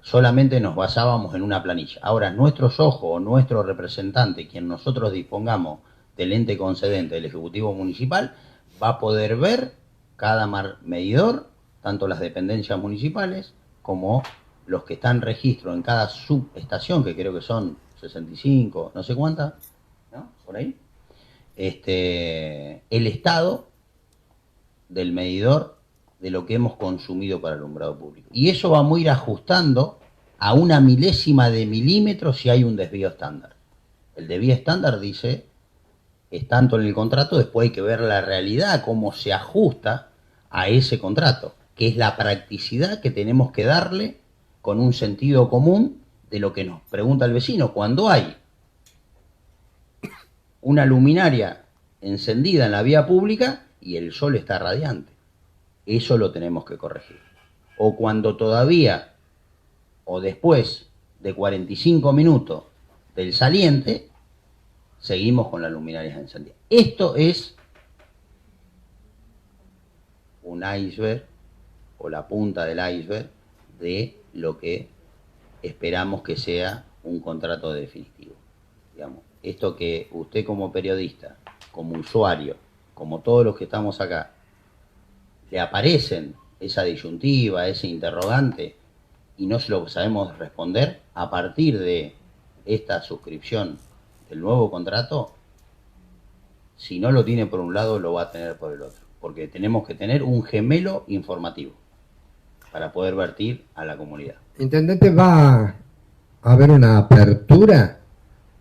Solamente nos basábamos en una planilla. Ahora, nuestros ojos o nuestro representante, quien nosotros dispongamos del ente concedente del Ejecutivo Municipal, va a poder ver cada medidor, tanto las dependencias municipales como los que están en registro en cada subestación, que creo que son 65, no sé cuántas, ¿no? Por ahí. El estado del medidor de lo que hemos consumido para el alumbrado público. Y eso vamos a ir ajustando a una milésima de milímetro si hay un desvío estándar. El desvío estándar dice, es tanto en el contrato, después hay que ver la realidad, cómo se ajusta a ese contrato, que es la practicidad que tenemos que darle con un sentido común de lo que nos pregunta el vecino. Cuando hay una luminaria encendida en la vía pública y el sol está radiante. Eso lo tenemos que corregir. O cuando todavía, o después de 45 minutos del saliente, seguimos con las luminarias encendidas. Esto es un iceberg, o la punta del iceberg, de lo que esperamos que sea un contrato definitivo. Digamos, esto que usted como periodista, como usuario, como todos los que estamos acá, le aparecen esa disyuntiva, ese interrogante, y no se lo sabemos responder, a partir de esta suscripción del nuevo contrato, si no lo tiene por un lado, lo va a tener por el otro. Porque tenemos que tener un gemelo informativo para poder vertir a la comunidad. Intendente, ¿va a haber una apertura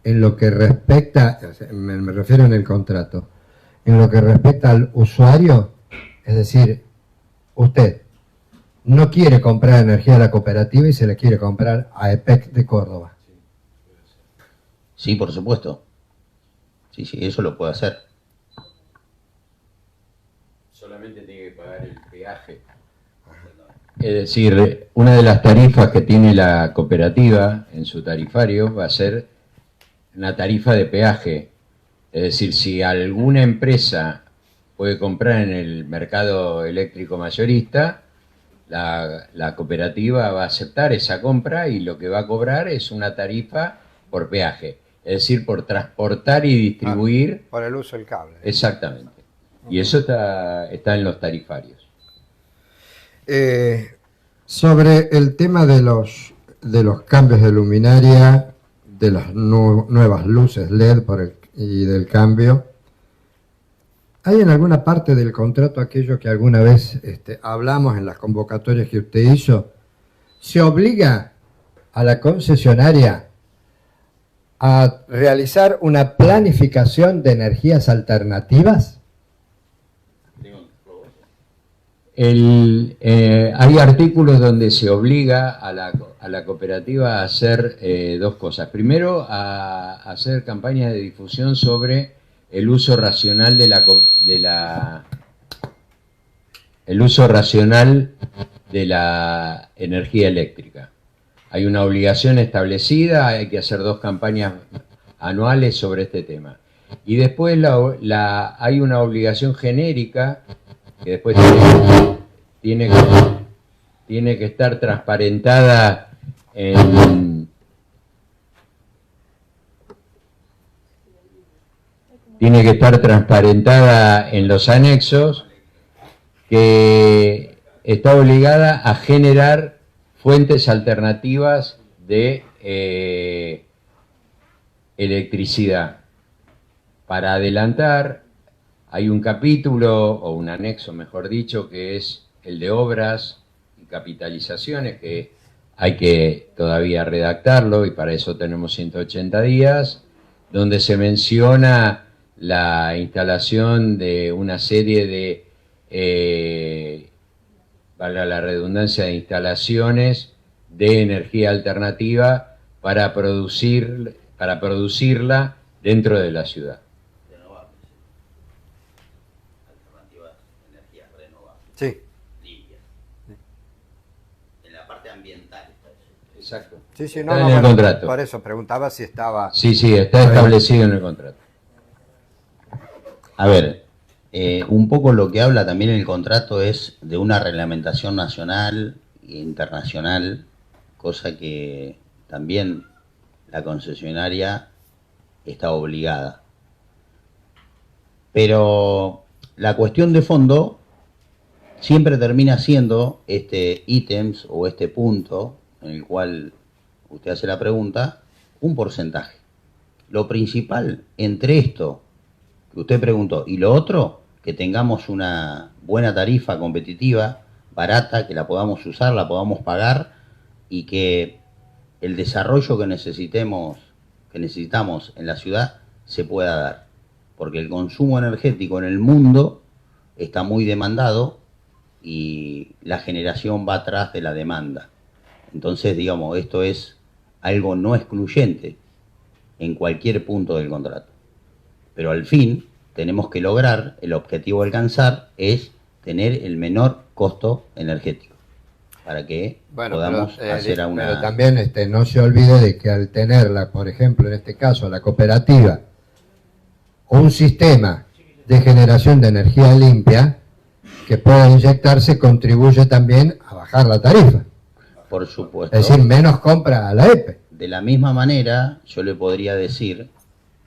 en lo que respecta, me refiero en el contrato, en lo que respecta al usuario? Es decir, usted no quiere comprar energía a la cooperativa y se le quiere comprar a EPEC de Córdoba. Sí, por supuesto. Sí, eso lo puede hacer. Solamente tiene que pagar el peaje. Es decir, una de las tarifas que tiene la cooperativa en su tarifario va a ser una tarifa de peaje. Es decir, si alguna empresa puede comprar en el mercado eléctrico mayorista, la cooperativa va a aceptar esa compra y lo que va a cobrar es una tarifa por peaje. Es decir, por transportar y distribuir. Por el uso del cable. Exactamente. Y eso está en los tarifarios. Sobre el tema de los cambios de luminaria, de las nuevas luces LED y del cambio, ¿hay en alguna parte del contrato aquello que alguna vez hablamos en las convocatorias que usted hizo? ¿Se obliga a la concesionaria a realizar una planificación de energías alternativas? Hay artículos donde se obliga a la cooperativa a hacer dos cosas. Primero, a hacer campañas de difusión sobre el uso racional el uso racional de la energía eléctrica. Hay una obligación establecida, hay que hacer 2 campañas anuales sobre este tema. Y después hay una obligación genérica que después tiene que estar transparentada en los anexos, que está obligada a generar fuentes alternativas de electricidad. Para adelantar, hay un capítulo, o un anexo mejor dicho, que es el de obras y capitalizaciones, que hay que todavía redactarlo, y para eso tenemos 180 días, donde se menciona la instalación de una serie de, valga la redundancia, de instalaciones de energía alternativa para producirla dentro de la ciudad. Sí. Limpias. En la parte ambiental está eso. Exacto. Sí, Está en el contrato. Por eso preguntaba si estaba... Sí, está establecido en el contrato. A ver, un poco lo que habla también el contrato es de una reglamentación nacional e internacional, cosa que también la concesionaria está obligada. Pero la cuestión de fondo siempre termina siendo este ítems o este punto en el cual usted hace la pregunta, un porcentaje. Lo principal entre esto que usted preguntó y lo otro, que tengamos una buena tarifa competitiva, barata, que la podamos usar, la podamos pagar y que el desarrollo que necesitamos en la ciudad se pueda dar. Porque el consumo energético en el mundo está muy demandado y la generación va atrás de la demanda. Entonces, digamos, esto es algo no excluyente en cualquier punto del contrato. Pero al fin, tenemos que lograr, el objetivo a alcanzar es tener el menor costo energético para que podamos hacer una... Pero también no se olvide de que al tenerla, por ejemplo, en este caso, la cooperativa, un sistema de generación de energía limpia que pueda inyectarse, contribuye también a bajar la tarifa. Por supuesto. Es decir, menos compra a la EPE. De la misma manera, yo le podría decir,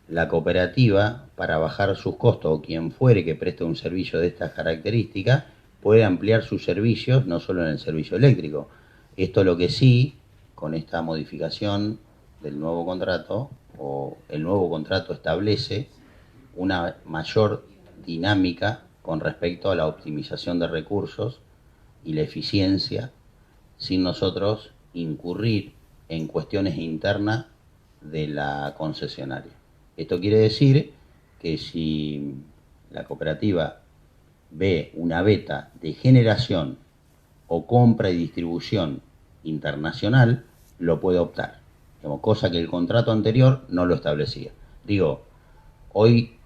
la cooperativa, para bajar sus costos, o quien fuere que preste un servicio de estas características, puede ampliar sus servicios, no solo en el servicio eléctrico. Esto lo que sí, con esta modificación del nuevo contrato, o el nuevo contrato establece una mayor dinámica con respecto a la optimización de recursos y la eficiencia, sin nosotros incurrir en cuestiones internas de la concesionaria. Esto quiere decir que si la cooperativa ve una beta de generación o compra y distribución internacional, lo puede optar, cosa que el contrato anterior no lo establecía. Digo, hoy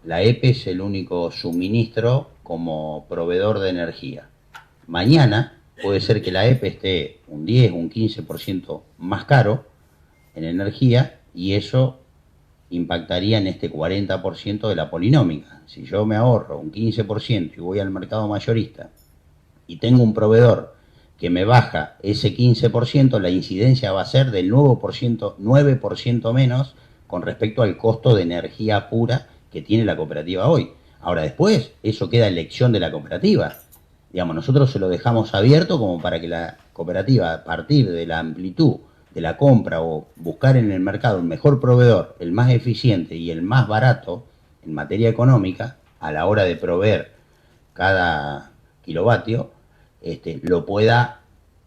la EPE es el único suministro como proveedor de energía. Mañana puede ser que la EPE esté un 10, un 15% más caro en energía, y eso impactaría en este 40% de la polinómica. Si yo me ahorro un 15% y voy al mercado mayorista y tengo un proveedor que me baja ese 15%, la incidencia va a ser del 9% menos con respecto al costo de energía pura que tiene la cooperativa hoy. Ahora después, eso queda a elección de la cooperativa. Digamos, nosotros se lo dejamos abierto como para que la cooperativa, a partir de la amplitud de la compra o buscar en el mercado el mejor proveedor, el más eficiente y el más barato en materia económica, a la hora de proveer cada kilovatio, lo pueda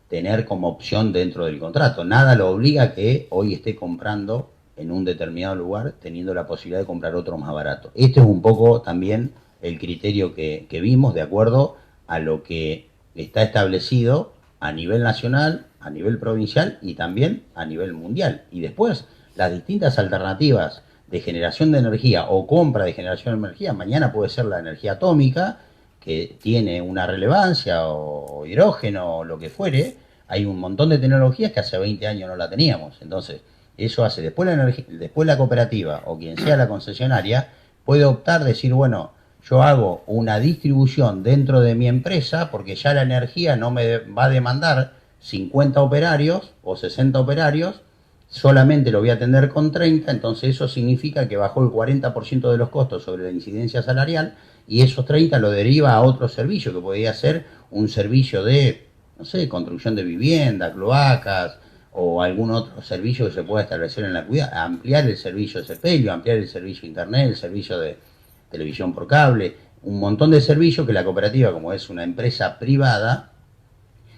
tener como opción dentro del contrato. Nada lo obliga a que hoy esté comprando en un determinado lugar, teniendo la posibilidad de comprar otro más barato. Este es un poco también el criterio que vimos, de acuerdo a lo que está establecido a nivel nacional, a nivel provincial y también a nivel mundial. Y después, las distintas alternativas de generación de energía o compra de generación de energía, mañana puede ser la energía atómica, que tiene una relevancia, o hidrógeno, o lo que fuere. Hay un montón de tecnologías que hace 20 años no la teníamos. Entonces, eso hace, después la cooperativa o quien sea la concesionaria puede optar, decir, bueno, yo hago una distribución dentro de mi empresa porque ya la energía no me va a demandar 50 operarios o 60 operarios, solamente lo voy a atender con 30, entonces eso significa que bajó el 40% de los costos sobre la incidencia salarial, y esos 30 lo deriva a otro servicio, que podría ser un servicio de, no sé, construcción de vivienda, cloacas, o algún otro servicio que se pueda establecer en la comunidad, ampliar el servicio de sepelio, ampliar el servicio de internet, el servicio de televisión por cable, un montón de servicios que la cooperativa, como es una empresa privada,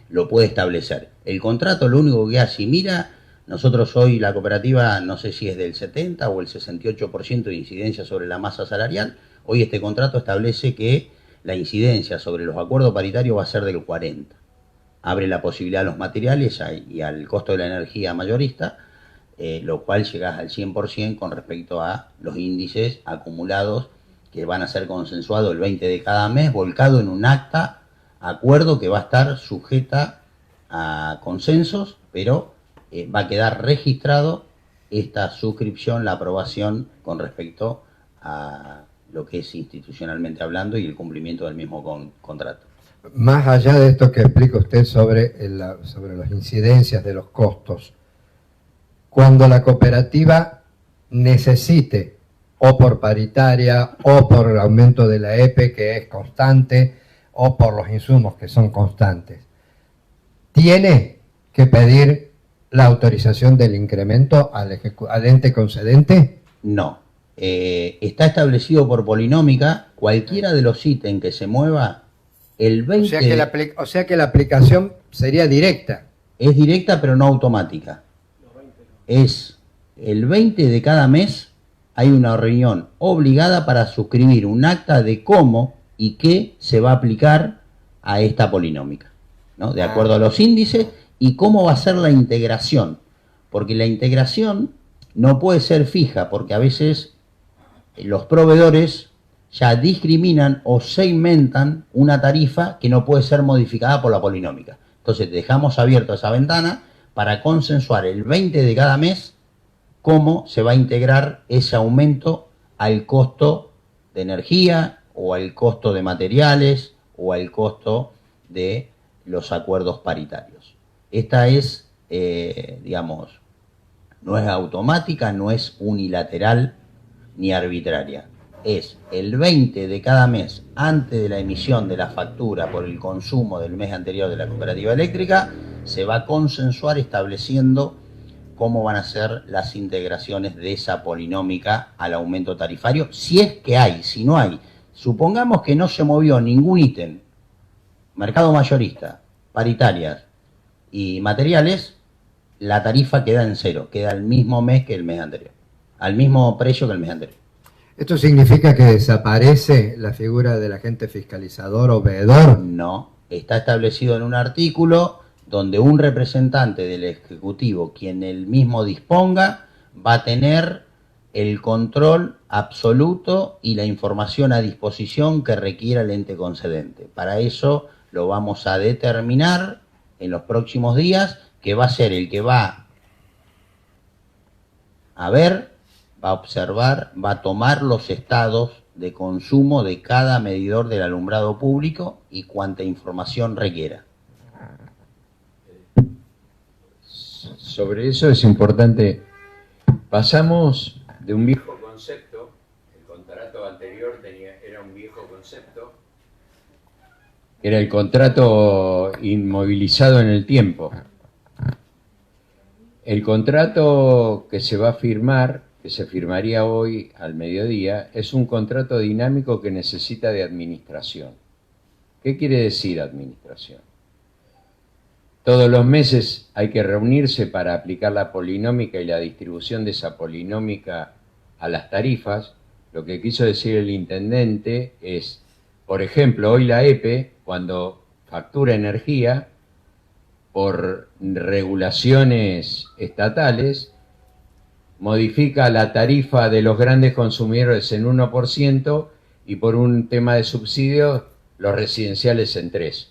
lo puede establecer. El contrato lo único que hace, mira, nosotros hoy la cooperativa, no sé si es del 70 o el 68% de incidencia sobre la masa salarial, hoy este contrato establece que la incidencia sobre los acuerdos paritarios va a ser del 40%. Abre la posibilidad a los materiales y al costo de la energía mayorista, lo cual llegás al 100% con respecto a los índices acumulados que van a ser consensuados el 20 de cada mes, volcado en un acta, acuerdo que va a estar sujeta a consensos, pero va a quedar registrado esta suscripción, la aprobación con respecto a lo que es institucionalmente hablando y el cumplimiento del mismo contrato. Más allá de esto que explica usted sobre las incidencias de los costos, cuando la cooperativa necesite, o por paritaria, o por el aumento de la EPE, que es constante, o por los insumos que son constantes, ¿tiene que pedir la autorización del incremento al ente concedente? No. Está establecido por polinómica, cualquiera de los ítems que se mueva, el 20... O sea que la aplicación sería directa. Es directa, pero no automática. Es el 20 de cada mes, hay una reunión obligada para suscribir un acta de cómo y qué se va a aplicar a esta polinómica, ¿no? De acuerdo a los índices y cómo va a ser la integración. Porque la integración no puede ser fija, porque a veces los proveedores ya discriminan o segmentan una tarifa que no puede ser modificada por la polinómica. Entonces dejamos abierta esa ventana para consensuar el 20 de cada mes cómo se va a integrar ese aumento al costo de energía o al costo de materiales o al costo de los acuerdos paritarios. Esta es, digamos, no es automática, no es unilateral ni arbitraria. Es el 20 de cada mes antes de la emisión de la factura por el consumo del mes anterior de la cooperativa eléctrica, se va a consensuar estableciendo cómo van a ser las integraciones de esa polinómica al aumento tarifario, si es que hay. Si no hay, supongamos que no se movió ningún ítem, mercado mayorista, paritarias y materiales, la tarifa queda en cero, queda al mismo mes que el mes anterior, al mismo precio que el mes anterior. ¿Esto significa que desaparece la figura del agente fiscalizador o veedor? No, está establecido en un artículo donde un representante del Ejecutivo, quien él mismo disponga, va a tener el control absoluto y la información a disposición que requiera el ente concedente. Para eso lo vamos a determinar en los próximos días, que va a ser el que va a ver, va a observar, va a tomar los estados de consumo de cada medidor del alumbrado público y cuanta información requiera. Sobre eso es importante. Pasamos de un viejo concepto, el contrato anterior era un viejo concepto, era el contrato inmovilizado en el tiempo. El contrato que se va a firmar, que se firmaría hoy al mediodía, es un contrato dinámico que necesita de administración. ¿Qué quiere decir administración? Todos los meses hay que reunirse para aplicar la polinómica y la distribución de esa polinómica a las tarifas. Lo que quiso decir el intendente es, por ejemplo, hoy la EPE, cuando factura energía, por regulaciones estatales, modifica la tarifa de los grandes consumidores en 1% y por un tema de subsidios los residenciales en 3%.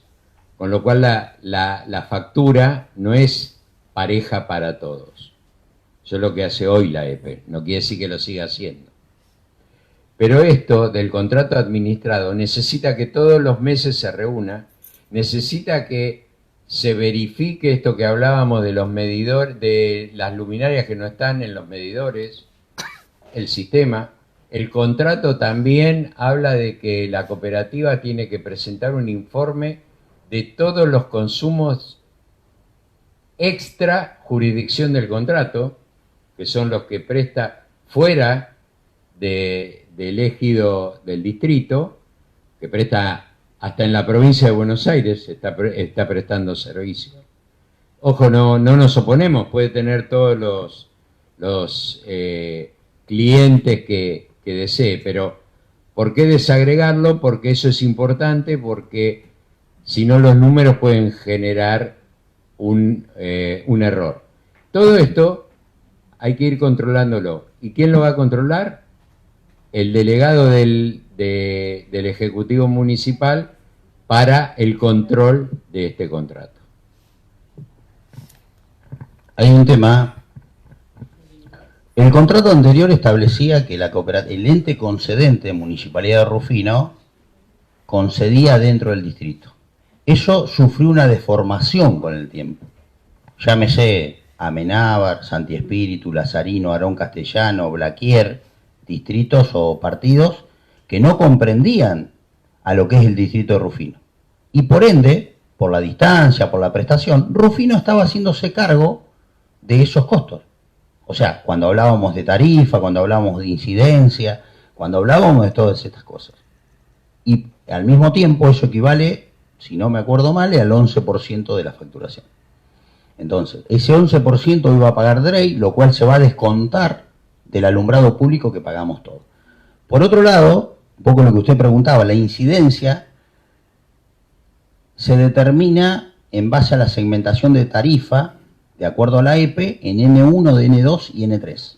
Con lo cual la factura no es pareja para todos. Eso es lo que hace hoy la EPE, no quiere decir que lo siga haciendo. Pero esto del contrato administrado necesita que todos los meses se reúna, necesita que se verifique esto que hablábamos de los medidores, de las luminarias que no están en los medidores, el sistema. El contrato también habla de que la cooperativa tiene que presentar un informe de todos los consumos extra jurisdicción del contrato, que son los que presta fuera del ejido del distrito, que presta hasta en la provincia de Buenos Aires, está prestando servicio. Ojo, no nos oponemos, puede tener todos los clientes que desee, pero ¿por qué desagregarlo? Porque eso es importante, porque si no los números pueden generar un error. Todo esto hay que ir controlándolo. ¿Y quién lo va a controlar? El delegado del Ejecutivo Municipal para el control de este contrato. Hay un tema. El contrato anterior establecía que el ente concedente, Municipalidad de Rufino, concedía dentro del distrito. Eso sufrió una deformación con el tiempo. Llámese Amenábar, Santi Espíritu, Lazarino, Arón Castellano, Blaquier, distritos o partidos que no comprendían a lo que es el distrito de Rufino. Y por ende, por la distancia, por la prestación, Rufino estaba haciéndose cargo de esos costos. O sea, cuando hablábamos de tarifa, cuando hablábamos de incidencia, cuando hablábamos de todas estas cosas. Y al mismo tiempo eso equivale, si no me acuerdo mal, al 11% de la facturación. Entonces, ese 11% iba a pagar DREI, lo cual se va a descontar del alumbrado público que pagamos todos. Por otro lado, un poco lo que usted preguntaba, la incidencia se determina en base a la segmentación de tarifa, de acuerdo a la EPE, en N1, N2 y N3,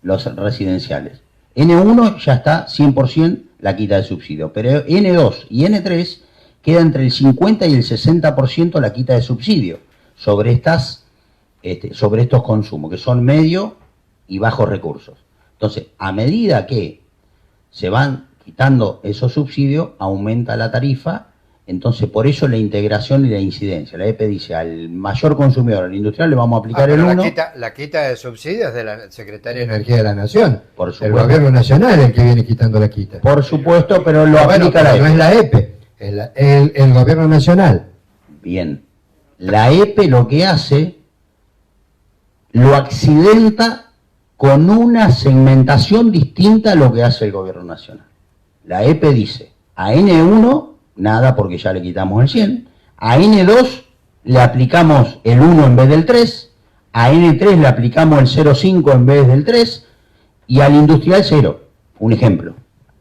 los residenciales. N1 ya está 100% la quita de subsidio, pero N2 y N3 queda entre el 50 y el 60% la quita de subsidio sobre estos consumos, que son medio y bajos recursos. Entonces, a medida que se van quitando esos subsidios, aumenta la tarifa. Entonces, por eso la integración y la incidencia. La EPE dice, al mayor consumidor, al industrial, le vamos a aplicar el 1. La quita de subsidios de la Secretaría de Energía de la Nación. Por supuesto. El gobierno nacional es el que viene quitando la quita. Por supuesto, pero lo aplica la EPE. No es la EPE, es el gobierno nacional. Bien. La EPE lo que hace, lo accidenta con una segmentación distinta a lo que hace el gobierno nacional. La EPE dice, a N1... nada, porque ya le quitamos el 100. A N2 le aplicamos el 1 en vez del 3. A N3 le aplicamos el 0,5 en vez del 3. Y al industrial 0. Un ejemplo.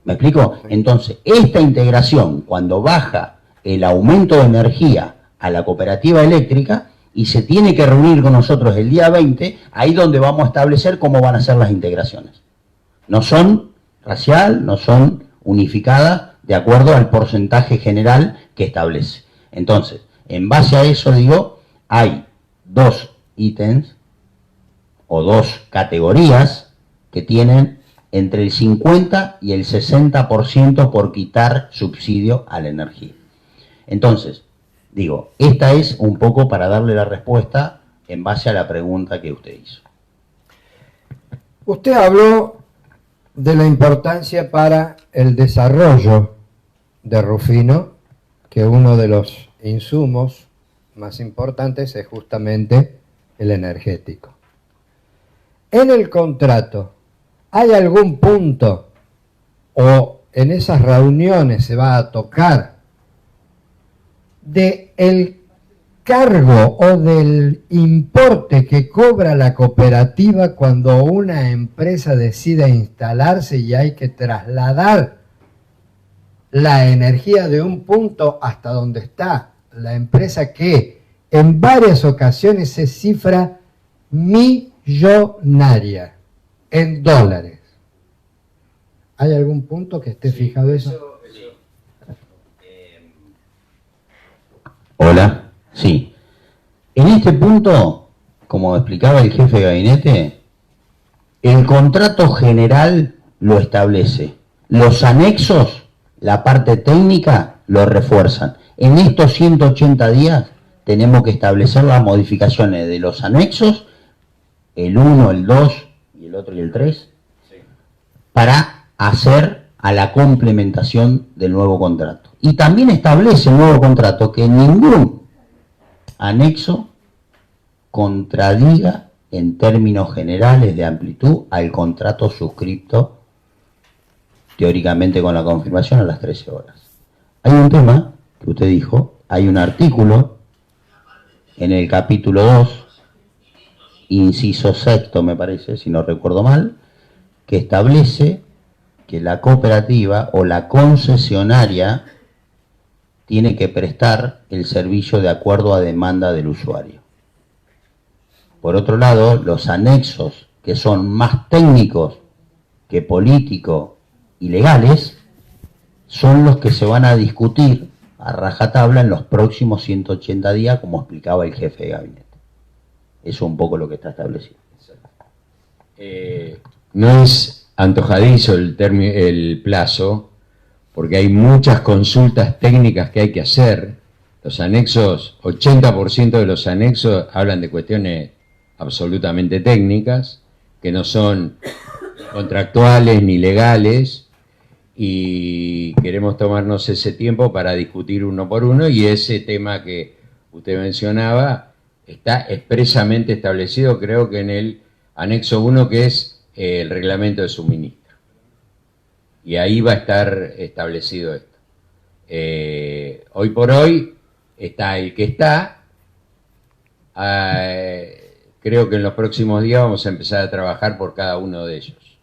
¿Me explico? Entonces, esta integración, cuando baja el aumento de energía a la cooperativa eléctrica y se tiene que reunir con nosotros el día 20, ahí donde vamos a establecer cómo van a ser las integraciones. No son racial, no son unificadas, de acuerdo al porcentaje general que establece. Entonces, en base a eso, digo, hay 2 ítems o 2 categorías que tienen entre el 50 y el 60% por quitar subsidio a la energía. Entonces, digo, esta es un poco para darle la respuesta en base a la pregunta que usted hizo. Usted habló de la importancia para el desarrollo de Rufino, que uno de los insumos más importantes es justamente el energético. En el contrato, ¿hay algún punto o en esas reuniones se va a tocar de el cargo o del importe que cobra la cooperativa cuando una empresa decide instalarse y hay que trasladar la energía de un punto hasta donde está la empresa, que en varias ocasiones se cifra millonaria en dólares? ¿Hay algún punto que esté fijado eso? Hola, sí. En este punto, como explicaba el jefe de gabinete, el contrato general lo establece. Los anexos, la parte técnica, lo refuerzan. En estos 180 días tenemos que establecer las modificaciones de los anexos, el 1, el 2 y el otro y el 3, para hacer a la complementación del nuevo contrato. Y también establece el nuevo contrato que ningún anexo contradiga en términos generales de amplitud al contrato suscripto teóricamente con la confirmación a las 13 horas. Hay un tema que usted dijo, hay un artículo en el capítulo 2, inciso 6, me parece, si no recuerdo mal, que establece que la cooperativa o la concesionaria tiene que prestar el servicio de acuerdo a demanda del usuario. Por otro lado, los anexos, que son más técnicos que políticos y legales, son los que se van a discutir a rajatabla en los próximos 180 días, como explicaba el jefe de gabinete. Eso es un poco lo que está establecido. No es antojadizo el plazo, porque hay muchas consultas técnicas que hay que hacer. Los anexos, 80% de los anexos hablan de cuestiones absolutamente técnicas, que no son contractuales ni legales, y queremos tomarnos ese tiempo para discutir uno por uno, y ese tema que usted mencionaba está expresamente establecido, creo que en el anexo 1, que es el reglamento de suministro. Y ahí va a estar establecido esto. Hoy por hoy está el que está. Creo que en los próximos días vamos a empezar a trabajar por cada uno de ellos.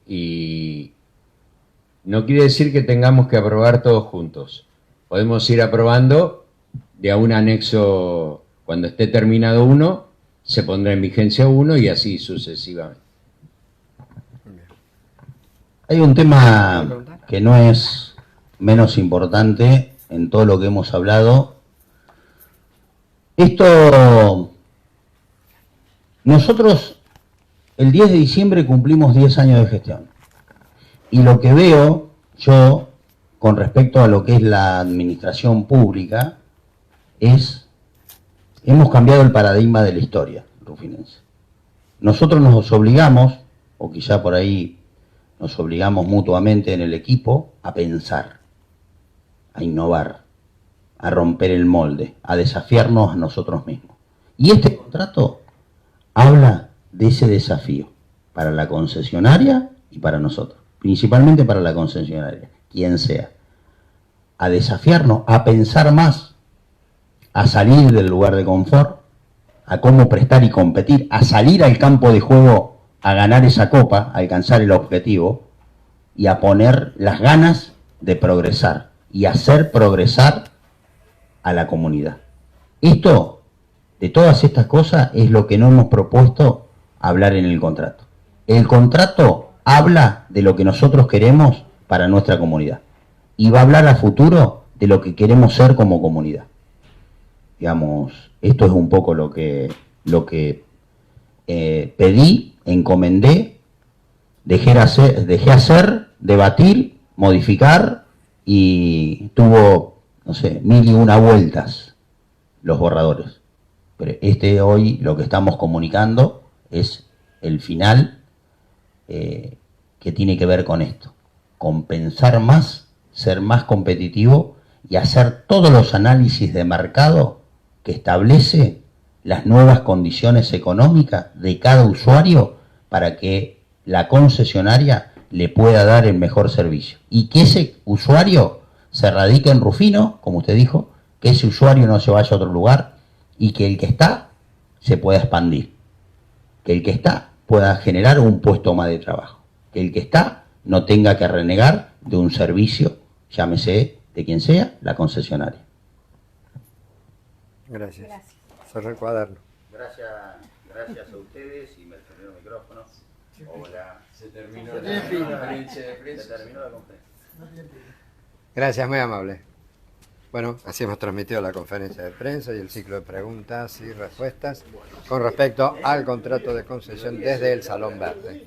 Y no quiere decir que tengamos que aprobar todos juntos. Podemos ir aprobando de a un anexo. Cuando esté terminado uno, se pondrá en vigencia uno y así sucesivamente. Hay un tema que no es menos importante en todo lo que hemos hablado. Nosotros el 10 de diciembre cumplimos 10 años de gestión. Y lo que veo yo con respecto a lo que es la administración pública hemos cambiado el paradigma de la historia rufinense. Nosotros nos obligamos, o quizá por ahí nos obligamos mutuamente en el equipo, a pensar, a innovar, a romper el molde, a desafiarnos a nosotros mismos. Y este contrato habla de ese desafío para la concesionaria y para nosotros, principalmente para la concesionaria, quien sea, a desafiarnos, a pensar más, a salir del lugar de confort, a cómo prestar y competir, a salir al campo de juego a ganar esa copa, a alcanzar el objetivo y a poner las ganas de progresar y hacer progresar a la comunidad. Esto, de todas estas cosas, es lo que no hemos propuesto hablar en el contrato. El contrato habla de lo que nosotros queremos para nuestra comunidad y va a hablar a futuro de lo que queremos ser como comunidad. Digamos, esto es un poco lo que pedí, encomendé, dejé hacer, debatir, modificar y tuvo, no sé, 1001 vueltas los borradores. Pero hoy lo que estamos comunicando es el final que tiene que ver con esto, con pensar más, ser más competitivo y hacer todos los análisis de mercado que establece las nuevas condiciones económicas de cada usuario para que la concesionaria le pueda dar el mejor servicio. Y que ese usuario se radique en Rufino, como usted dijo, que ese usuario no se vaya a otro lugar y que el que está se pueda expandir. Que el que está pueda generar un puesto más de trabajo. Que el que está no tenga que renegar de un servicio, llámese de quien sea, la concesionaria. Gracias. Cerré el cuaderno. Gracias a ustedes y me terminó el micrófono. Hola. Se terminó la conferencia de prensa. Se terminó la conferencia. Gracias, muy amable. Bueno, así hemos transmitido la conferencia de prensa y el ciclo de preguntas y respuestas con respecto al contrato de concesión desde el Salón Verde.